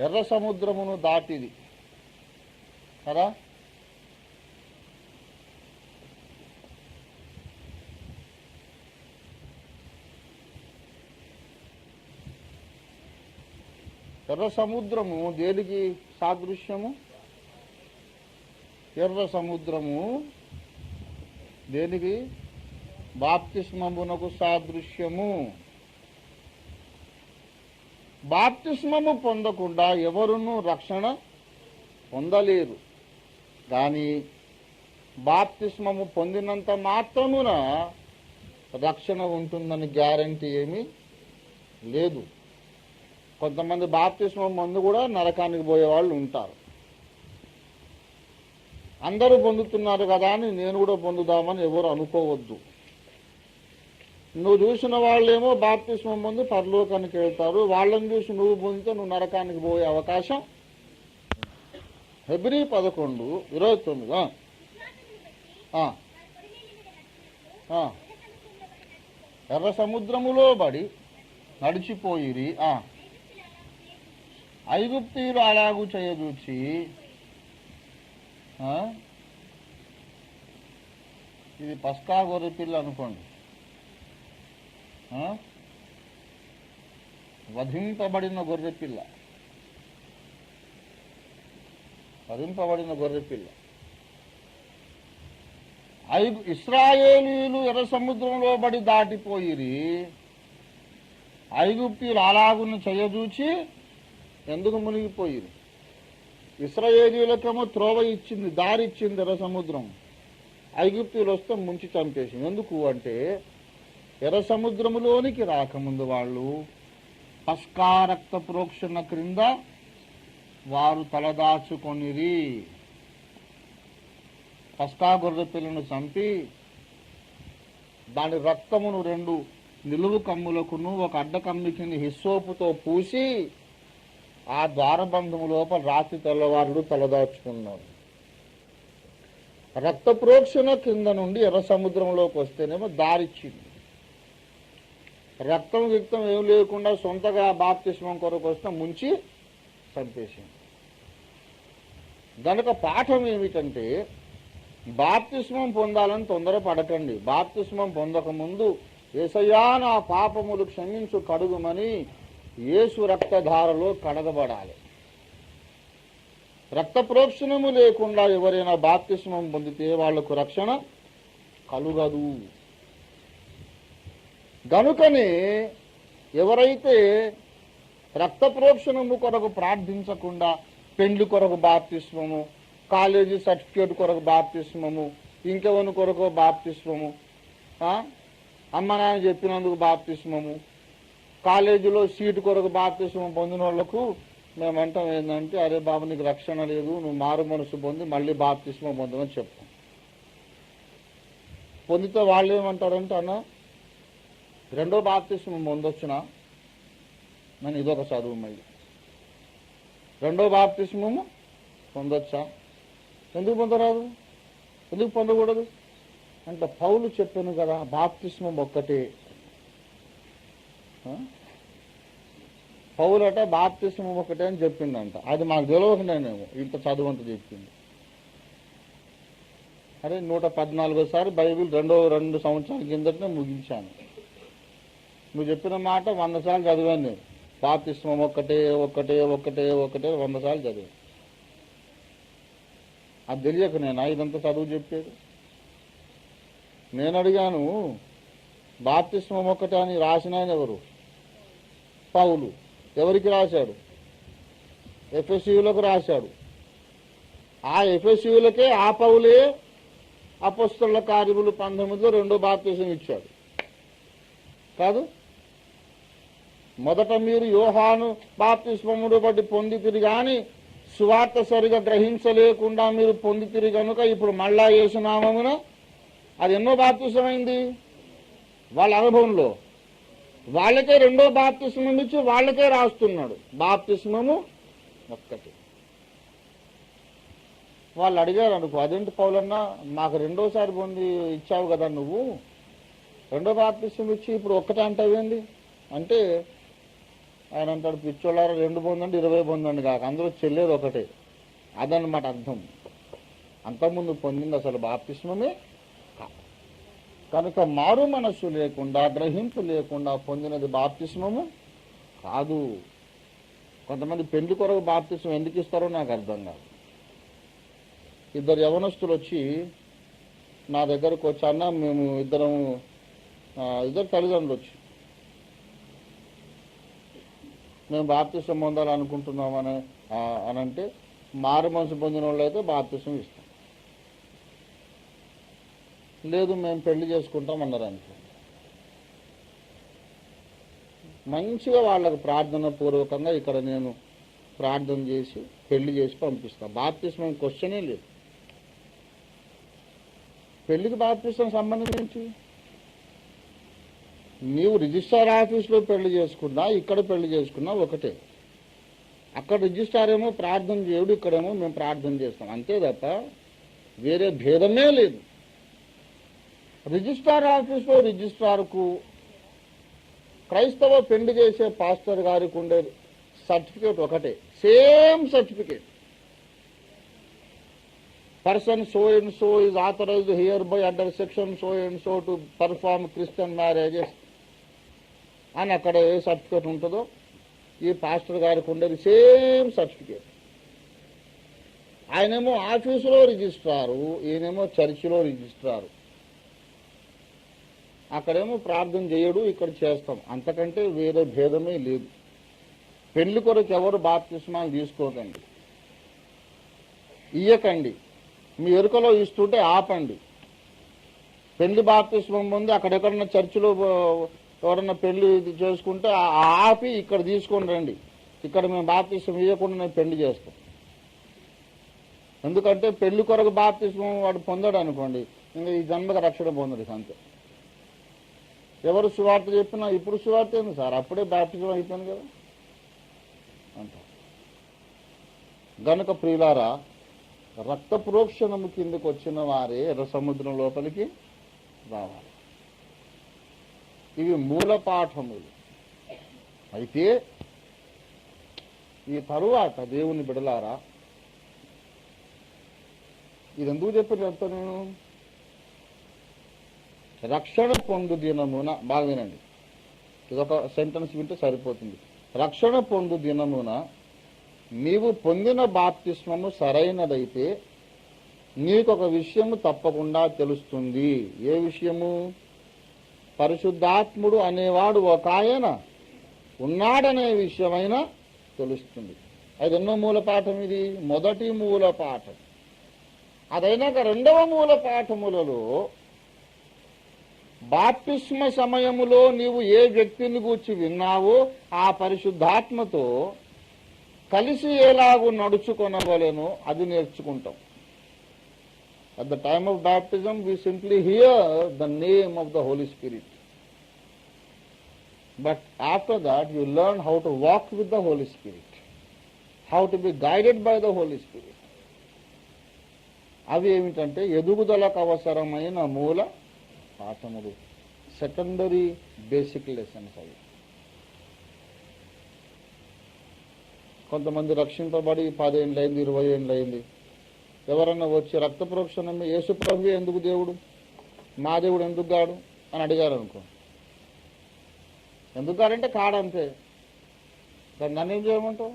ఎర్ర సముద్రమును దాటిది కదా, ఎర్ర సముద్రము దేనికి సాదృశ్యము? ఎర్ర సముద్రము దేనికి? బాప్తిస్మమునకు సాదృశ్యము. బాప్తిస్మము పొందకుండా ఎవరునూ రక్షణ పొందలేరు. కానీ బాప్తిస్మము పొందినంత మాత్రమున రక్షణ ఉంటుందని గ్యారంటీ ఏమీ లేదు. కొంతమంది బాప్తిస్మం ముందు కూడా నరకానికి పోయే వాళ్ళు ఉంటారు. అందరూ పొందుతున్నారు కదా అని నేను కూడా పొందుదామని ఎవరు అనుకోవద్దు. నువ్వు చూసిన వాళ్ళేమో బాప్తిస్మం ముందు పరలోకానికి వెళ్తారు, వాళ్ళని చూసి నువ్వు పొందితే నువ్వు నరకానికి పోయే అవకాశం. హెబ్రీ 11:29. ఎర్ర సముద్రములో బడి నడిచిపోయిరి. ఐగుప్తీయులు అలాగూ చేయదూచి ఇది పస్కా గొర్రెపిల్ల అనుకోండి. వధింపబడిన గొర్రెపిల్ల, ఇశ్రాయేలీయులు ఎర్ర సముద్రంలో బడి దాటిపోయిరి. ఐగుప్తీయులు అలాగును చేయదూచి ఎందుకు మునిగిపోయిరి? ఇశ్రాయేలీయులకేమో త్రోవ ఇచ్చింది, దారి ఇచ్చింది ఎర్ర సముద్రం. ఐగుప్తీయులు వస్తే ముంచి చంపేసింది. ఎందుకు అంటే ఎర్ర సముద్రములోనికి రాకముందు వాళ్ళు పస్కా రక్త ప్రోక్షణ క్రింద వారు తలదాచుకొనిరి. పస్కా గొర్రె పిల్లను చంపి దాని రక్తమును 2 నిలువు కమ్ములకును ఒక అడ్డ కమ్మి కింద హిస్సోపుతో పూసి ఆ ద్వారబంధము లోపల రాత్రి తెల్లవారులు తలదాచుకున్నారు. రక్త ప్రోక్షణ కింద నుండి ఎర్ర సముద్రంలోకి వస్తేనేమో దారిచ్చింది. రక్తం ఏం లేకుండా సొంతగా బాప్తిస్మం కొరకు వస్తే ముంచి చంపేసింది. గనుక పాఠం ఏమిటంటే బాప్తిస్మం పొందాలని తొందరపడకండి. బాప్తిస్మం పొందకముందు యేసయ్యా నా పాపములు క్షమించు కడుగుమని యేసు రక్తధారలో కడగబడాలి. రక్త ప్రోక్షణము లేకుండా ఎవరైనా బాప్తిస్మం పొందితే వాళ్లకు రక్షణ కలుగదు. గనుకనే ఎవరైతే రక్త ప్రోక్షణము కొరకు ప్రార్థించకుండా పెండ్లి కొరకు బాప్తిస్మము, కాలేజీ సర్టిఫికేట్ కొరకు బాప్తిస్మము, ఇంకెవరి కొరకు బాప్తిస్మము, అమ్మ నాన్న చెప్పినందుకు బాప్తిస్మము, కాలేజీలో సీటు కొరకు బాప్తిస్మం పొందిన వాళ్లకు మేమంటాం ఏంటంటే, అరే బాబు నీకు రక్షణ లేదు, నువ్వు మారు మనసు పొంది మళ్ళీ బాప్తిస్మం పొందమని చెప్తాం. పొందితే వాళ్ళు ఏమంటారంటే, అన్న రెండో బాప్తిస్మం పొందొచ్చునా? నేను ఇదొక చదువు మళ్ళీ రెండో బాప్తిస్మము పొందొచ్చా? ఎందుకు పొందరాదు? ఎందుకు పొందకూడదు అంటే పౌలు చెప్పాను కదా, బాప్తిస్మం ఒక్కటే. పౌలట బాప్తిస్మం ఒకటే అని చెప్పిందంట. అది మాకు తెలియకుండానేమో ఇంత చదువు అంత చెప్పింది. అరే 114 బైబిల్ 2 సంవత్సరాల కిందటనే ముగించాను. నువ్వు చెప్పిన మాట 100 సార్లు చదివాను నేను. బాప్తిస్మం ఒక్కటే 100 సార్లు చదివాను. అది తెలియక నేను ఇదంతా చదువు చెప్పేది. నేను అడిగాను, బాప్తిస్మం ఒక్కటే అని రాసిన ఆయన ఎవరు? పౌలు. ఎవరికి రాశాడు? ఎఫెసీయులకు రాశాడు. ఆ ఎఫెసీయులకే ఆ పౌలే అపొస్తలుల కార్యములు 19లో రెండో బాప్తిసం ఇచ్చాడు కాదు? మొదట మీరు యోహాను బాప్తిస్మమును బట్టి పొందితిరి గాని సువార్త సరిగా గ్రహించలేకుండా మీరు పొందితిరి కనుక ఇప్పుడు మళ్ళా యేసు నామమున అది ఎన్నో బాప్తిసం అయింది? వాళ్ళ అనుభవంలో వాళ్ళకే రెండో బాప్తిస్మం ఇచ్చి వాళ్ళకే రాస్తున్నాడు బాప్తిస్మము ఒక్కటి. వాళ్ళు అడిగారు అనుకో, అదేంటి పౌలన్నా మాకు రెండోసారి పొంది ఇచ్చావు కదా, నువ్వు రెండో బాప్తిస్మం ఇచ్చి ఇప్పుడు ఒక్కటే అంటావేంది అంటే, ఆయన అంటాడు, పిచ్చోళ్ళారా 2 పొందండి 20 పొందండి కాక అందరూ చెల్లేది ఒకటే. అదన్నమాట అర్థం. అంతకుముందు పొందింది అసలు బాప్తిస్మమే కనుక మారు మనస్సు లేకుండా గ్రహింపు లేకుండా పొందినది బాప్తిస్మము కాదు. కొంతమంది పెళ్లి కొరకు బాప్తిస్మం ఎందుకు ఇస్తారో నాకు అర్థం కాదు. 2 యవనస్తులు వచ్చి నా దగ్గరకు వచ్చి, అన్న మేము ఇద్దరు తల్లిదండ్రులు వచ్చి మేము బాప్తిస్మం పొందాలనుకుంటున్నామని అంటే, మారు మనసు పొందిన వాళ్ళు అయితే బాప్తిస్మం ఇస్తాం, లేదు మేము పెళ్లి చేసుకుంటాం అన్నారు అనుకో. మంచిగా వాళ్ళకు ప్రార్థన పూర్వకంగా ఇక్కడ నేను ప్రార్థన చేసి పెళ్లి చేసి పంపిస్తాను. బాప్తిస్మం క్వశ్చనే లేదు. పెళ్లికి బాప్తిస్మం సంబంధించి నీవు రిజిస్టర్ ఆఫీస్లో పెళ్లి చేసుకున్నా ఇక్కడ పెళ్లి చేసుకున్నా ఒకటే. అక్కడ రిజిస్ట్రార్ ఏమో ప్రార్థన చేయడు, ఇక్కడేమో మేము ప్రార్థన చేస్తాం, అంతే తప్ప వేరే భేదమే లేదు. రిజిస్ట్రార్ ఆఫీస్లో రిజిస్ట్రార్కు క్రైస్తవ పెళ్లి చేసే పాస్టర్ గారికి ఉండే సర్టిఫికేట్ ఒకటే, same certificate. Person so and so is authorized hereby under section so and so to perform Christian marriages అని అక్కడ ఏ సర్టిఫికేట్ ఉంటుందో ఈ పాస్టర్ గారికి ఉండేది సేమ్ సర్టిఫికేట్. ఆయనేమో ఆఫీసులో రిజిస్ట్రారు, ఈయనేమో చర్చిలో రిజిస్ట్రారు. అక్కడేమో ప్రార్థన చేయడు, ఇక్కడ చేస్తాం, అంతకంటే వేరే భేదమే లేదు. పెళ్లి కొరకు ఎవరు బాప్తిస్మాలు తీసుకోకండి, ఇయ్యకండి. మీ ఎరుకలో ఇస్తుంటే ఆపండి. పెళ్లి బాప్తిస్మం ముందు అక్కడెక్కడన్నా చర్చిలో ఎవరన్నా పెళ్లి చేసుకుంటే ఆపి ఇక్కడ తీసుకొని రండి, ఇక్కడ మేము బాప్తిస్మం ఇవ్వకుండా నేను పెళ్లి చేస్తాం. ఎందుకంటే పెళ్లి కొరకు బాప్తిస్మం వాడు పొందాడు అనుకోండి, ఇంకా ఈ జన్మకు రక్షణ పొందడు, అంతే. ఎవరు సువార్త చెప్పినా ఇప్పుడు సువార్త ఏంది సార్, అప్పుడే బాప్తిజం అయిపోయింది కదా అంట. గనుక ప్రియులారా, రక్త ప్రోక్షణము కిందకు వచ్చిన వారే ఎర్ర సముద్రం లోపలికి రావాలి. ఇవి మూల పాఠములు. అయితే ఈ తరువాత దేవుని బిడలారా, ఇది ఎందుకు చెప్తా నేను, రక్షణ పొందు దినమున, బాగా వినండి, ఇదొక సెంటెన్స్ వింటే సరిపోతుంది. రక్షణ పొందు దినమున నీవు పొందిన బాప్తిస్మము సరైనదైతే నీకొక విషయము తప్పకుండా తెలుస్తుంది. ఏ విషయము? పరిశుద్ధాత్ముడు అనేవాడు ఒక ఆయన ఉన్నాడనే విషయమైనా తెలుస్తుంది. అది ఎన్నో మూల పాఠం? ఇది మొదటి మూల పాఠం. అదైనాక రెండవ మూల పాఠములలో బాప్తిస్మ సమయములో నీవు ఏ వ్యక్తిని గూర్చి విన్నావో ఆ పరిశుద్ధాత్మతో కలిసి ఎలాగూ నడుచుకొనవలెనో అది నేర్చుకుంటాం. At the time of baptism, we simply hear the name of the Holy Spirit. But after that, you learn how to walk with the Holy Spirit, how to be guided by the Holy Spirit. అవి ఏమిటంటే ఎదుగుదలకు అవసరమైన మూల పాఠములు, సెకండరీ బేసిక్ లెసన్స్. అవి కొంతమంది రక్షింపబడి 10 ఏళ్ళైంది, 20 ఏళ్ళైంది, ఎవరన్నా వచ్చి రక్త ప్రోక్షణం యేసు ప్రభువే ఎందుకు దేవుడు, మా దేవుడు ఎందుకు గాడు అని అడిగారు అనుకో, ఎందుకు గాడంటే కాడంతే, దాన్ని నన్ను ఏం చేయమంటావు,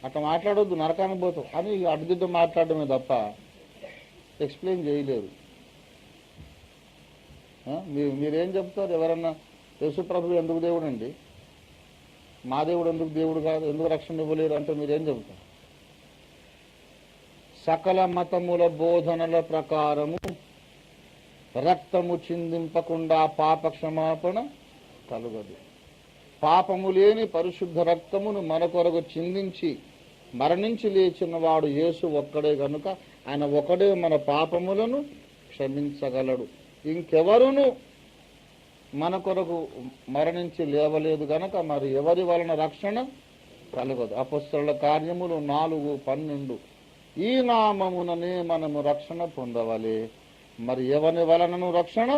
అట్లా మాట్లాడొద్దు నరకానికి పోతావు అని అడ్డుదిడ్డ మాట్లాడమే తప్ప ఎక్స్ప్లెయిన్ చేయలేరు. మీరేం చెప్తారు? ఎవరన్నా యేసు ప్రభువు ఎందుకు దేవుడు అండి, మా దేవుడు ఎందుకు దేవుడు కాదు, ఎందుకు రక్షణ ఇవ్వలేరు అంటే మీరేం చెబుతారు? సకల మతముల బోధనల ప్రకారము రక్తము చిందింపకుండా పాప క్షమాపణ కలుగదు. పాపము లేని పరిశుద్ధ రక్తమును మన కొరకు చిందించి మరణించి లేచిన వాడు యేసు ఒక్కడే గనుక ఆయన ఒకడే మన పాపములను క్షమించగలడు. ఇంకెవరును మన కొరకు మరణించి లేవలేదు గనక మరి ఎవరి వలన రక్షణ కలగదు. అపొస్తలుల కార్యములు 4:12 ఈ నామముననే మనము రక్షణ పొందవలే, మరి ఎవరి వలనను రక్షణ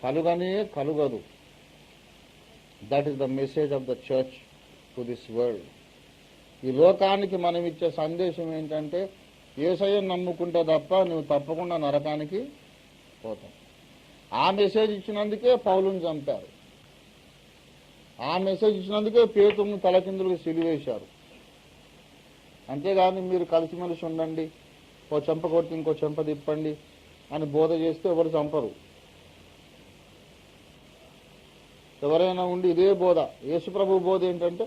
కలుగనే కలుగదు. That is the message of the church to this world. ఈ లోకానికి మనం ఇచ్చే సందేశం ఏంటంటే యేసయ్యను నమ్ముకుంటే తప్ప నువ్వు తప్పకుండా నరకానికి పోతావు. ఆ మెసేజ్ ఇచ్చినందుకే పౌలుని చంపారు, ఆ మెసేజ్ ఇచ్చినందుకే పేతురును తలకిందులకు సిలివేశారు. అంతేగాని మీరు కలిసిమెలిసి ఉండండి, ఓ చెంప కొట్టి ఇంకో చెంప తిప్పండి అని బోధ చేస్తే ఎవరు చంపరు. ఎవరైనా ఉండి ఇదే బోధ, యేసుప్రభు బోధ ఏంటంటే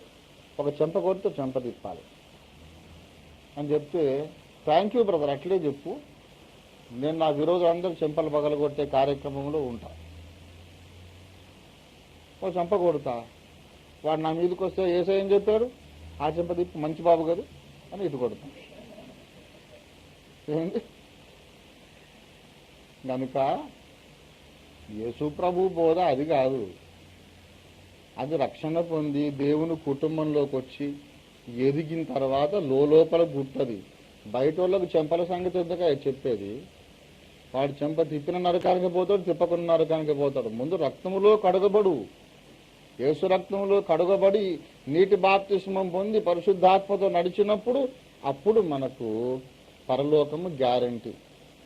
ఒక చెంప కొడితే చెంప తిప్పాలి అని చెప్తే థ్యాంక్ యూ బ్రదర్, అట్లే చెప్పు, నేను నా విరోధులు అందరూ చెంపలు పగలగొట్టే కార్యక్రమంలో ఉంటా. ఓ చెంప కొడతా, వాడు నా మీదకి వస్తే యేసయ్య ఏం చెప్పాడు, ఆ చెంప తిప్పి మంచి బాబు గారు అని ఇటు కొడతాం. ఏంటి కనుక యేసు ప్రభు బోధ అది కాదు. అది రక్షణ పొంది దేవుని కుటుంబంలోకి వచ్చి ఎదిగిన తర్వాత లోపల గుట్టది. బయట వాళ్ళకు చెంపల సంగతి ఎందుక చెప్పేది? వాడు చెంప తిప్పిన నరకానికి పోతాడు, తిప్పకున్న నరకానికి పోతాడు. ముందు రక్తములో కడగబడు. యేసు రక్తములో కడగబడి నీటి బాప్తిస్మం పొంది పరిశుద్ధాత్మతో నడిచినప్పుడు అప్పుడు మనకు పరలోకము గ్యారంటీ.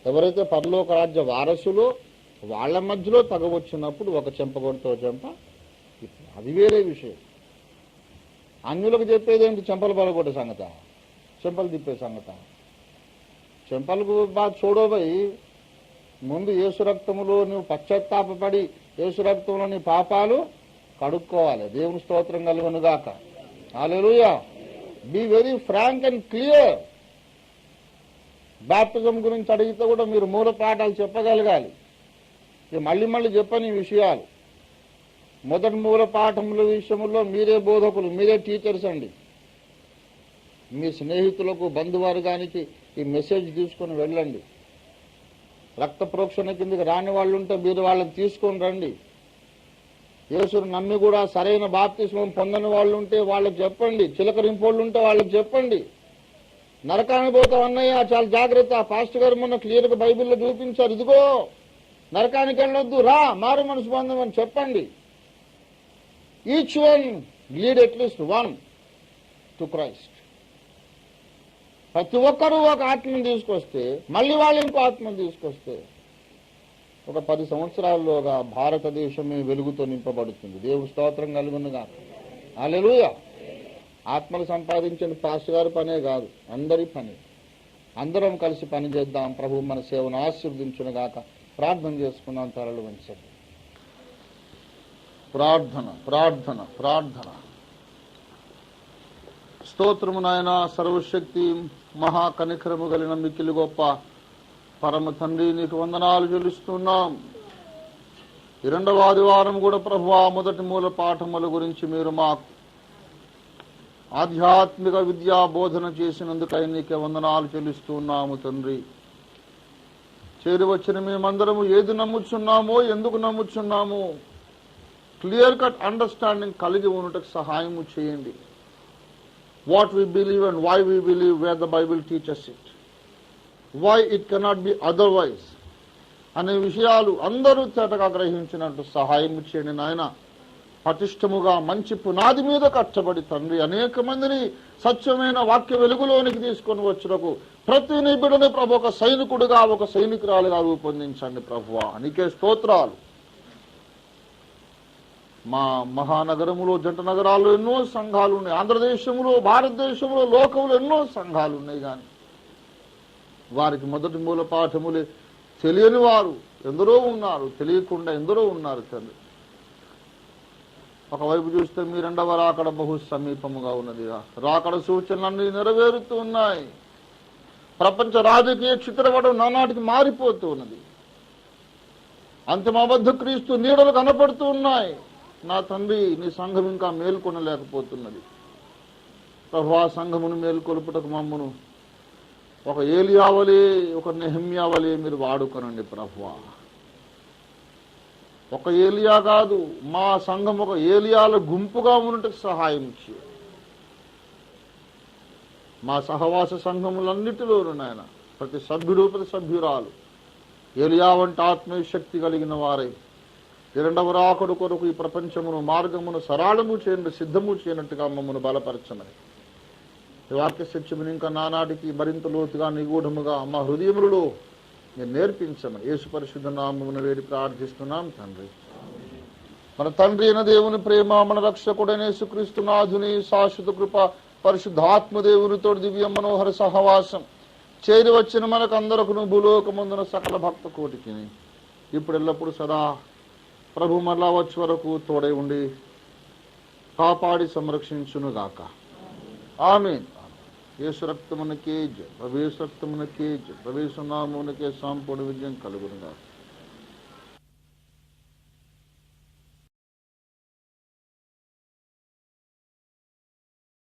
ఎవరైతే పరలోక రాజ్య వారసులో వాళ్ళ మధ్యలో తగవచ్చినప్పుడు ఒక చెంప కొడుతో చెంప, అది వేరే విషయం. అన్యులకు చెప్పేది ఏంటి? చెంపలు పడగొట్టే సంగత, చెంపలు తిప్పే సంగత. చెంపలకు బాగా చూడబోయి ముందు యేసు రక్తములో నువ్వు పశ్చాత్తాపడి యేసు రక్తంలో నీ పాపాలు కడుక్కోవాలి. దేవుని స్తోత్రం కలుగునుగాక. Hallelujah. Be very frank and clear. Baptism గురించి అడిగితే కూడా మీరు మూల పాఠాలు చెప్పగలగాలి. మళ్ళీ చెప్పని విషయాలు. మొదటి మూల పాఠముల విషయంలో మీరే బోధకులు, మీరే టీచర్స్ అండి. మీ స్నేహితులకు, బంధువర్గానికి ఈ మెసేజ్ తీసుకొని వెళ్ళండి. రక్త ప్రోక్షణ కిందకి రాని వాళ్ళు ఉంటే మీరు వాళ్ళని తీసుకొని రండి. యేసును నమ్మి కూడా సరైన బాప్తిస్మం పొందని వాళ్ళు ఉంటే వాళ్ళకి చెప్పండి. చిలకరింపోళ్ళు ఉంటే వాళ్ళకి చెప్పండి. నరకానికి పోతావు అన్నయ్య, చాలా జాగ్రత్త. పాస్టర్ గారు మొన్న క్లియర్గా బైబిల్లో చూపించారు. ఇదిగో నరకానికి వెళ్ళొద్దు, రా, మారు మనసు పొందమని చెప్పండి. Each one lead at least one to Christ. ప్రతి ఒక్కరూ ఒక ఆత్మను తీసుకొస్తే మళ్ళీ వాళ్ళు ఇంకో ఆత్మను తీసుకొస్తే ఒక 10 సంవత్సరాల్లోగా భారతదేశమే వెలుగుతో నింపబడుతుంది. దేవుని స్తోత్రం కలుగునుగా. హల్లెలూయా. ఆత్మలు సంపాదించిన పాస్టర్ గారి పనే కాదు, అందరి పని. అందరం కలిసి పని చేద్దాం. ప్రభు మన సేవను ఆశీర్వదించునుగాక. ప్రార్థన చేసుకున్నాం. తరలు వంచండి. ప్రార్థన ప్రార్థన ప్రార్థన. స్తోత్రము నాయన, సర్వశక్తి మహాకనికరము కలిగిన మిక్కిలి గొప్ప పరమ తండ్రి, నీకు వందనాలు చెల్లిస్తున్నాం. ఈ రెండవ ఆదివారం కూడా ప్రభువా మొదటి మూల పాఠముల గురించి మీరు మాకు ఆధ్యాత్మిక విద్యా బోధన చేసినందుకై నీకే వందనాలు చెల్లిస్తున్నాము తండ్రి. చేరి వచ్చిన మేమందరము ఏది నమ్ముచున్నామో, ఎందుకు నమ్ముచున్నామో క్లియర్ కట్ అండర్స్టాండింగ్ కలిగి ఉండటకు సహాయము చేయండి. What we believe and why we believe, where the Bible teaches it, why it cannot be otherwise అనే విషయాలు అందరూ చేతగా గ్రహించినట్టు సహాయం చేయండి నాయన. పటిష్టముగా మంచి పునాది మీద కట్టబడి తండ్రి అనేక మందిని సత్యమైన వాక్య వెలుగులోనికి తీసుకొని వచ్చుటకు ప్రతి నిబిడని ప్రభు ఒక సైనికుడుగా, ఒక సైనికురాలుగా రూపొందించండి ప్రభువా. నీకే స్తోత్రాలు. మా మహానగరములో, జంట నగరాల్లో ఎన్నో సంఘాలు ఉన్నాయి. ఆంధ్రదేశంలో, భారతదేశంలో, లోకంలో ఎన్నో సంఘాలు ఉన్నాయి. కానీ వారికి మొదటి మూల పాఠములే తెలియని వారు ఎందరో ఉన్నారు, తెలియకుండా ఎందరో ఉన్నారు తండ్రి. ఒకవైపు చూస్తే మీ రెండవ రాకడ బహు సమీపముగా ఉన్నది. రాకడ సూచనలన్నీ నెరవేరుతూ ఉన్నాయి. ప్రపంచ రాజకీయ చిత్రపటం నానాటికి మారిపోతూ ఉన్నది. అంతిమ అబద్ధ క్రీస్తు నీడలు కనపడుతూ ఉన్నాయి. నా తండ్రి, నీ సంఘం ఇంకా మేల్కొనలేకపోతున్నది. ప్రభువా, సంఘమును మేల్కొలుపుటకు మమ్మను ఒక ఏలియావలే, ఒక నెహెమ్యావలే మీరు వాడుకొనండి ప్రభువా. ఒక ఏలియా కాదు, మా సంఘం ఒక ఏలియాల గుంపుగా ఉన్నట్టుకు సహాయం చేయండి. మా సహవాస సంఘములన్నిటిలోనూ నాయన ప్రతి సభ్యుడు, ప్రతి సభ్యురాలు ఏలియా వంటి ఆత్మీయ శక్తి కలిగిన వారై రెండవ రాకడ కొరకు ఈ ప్రపంచమును, మార్గమును సరళము చేయండి, సిద్ధము చేయనట్టుగా మమ్మను బలపరచమని, ఈ వాక్య సత్యమును ఇంకా నానాటికి మరింత లోతుగా, నిగూఢముగా మా హృదయములలో మీరు నేర్పించమని యేసు పరిశుద్ధ నామమున వేడి ప్రార్థిస్తున్నాం తండ్రి. మన తండ్రి అయిన దేవుని ప్రేమ, మన రక్షకుడైన యేసుక్రీస్తు నాథుని శాశ్వత కృప, పరిశుద్ధాత్మదేవునితో దివ్య మనోహర సహవాసం చేరి వచ్చిన మనకందరకును భూలోకమందున సకల భక్త కోటికి ఇప్పుడు ఎల్లప్పుడు సదా ప్రభు మరలా వచ్చే వరకు తోడై ఉండి కాపాడి సంరక్షించునుగాక. ఆమేన్. యేసు రక్తమునకే జయ, యేసు రక్తమునకే జయ, యేసు నామమునకే సంపూర్ణ విజయం కలుగునుగాక.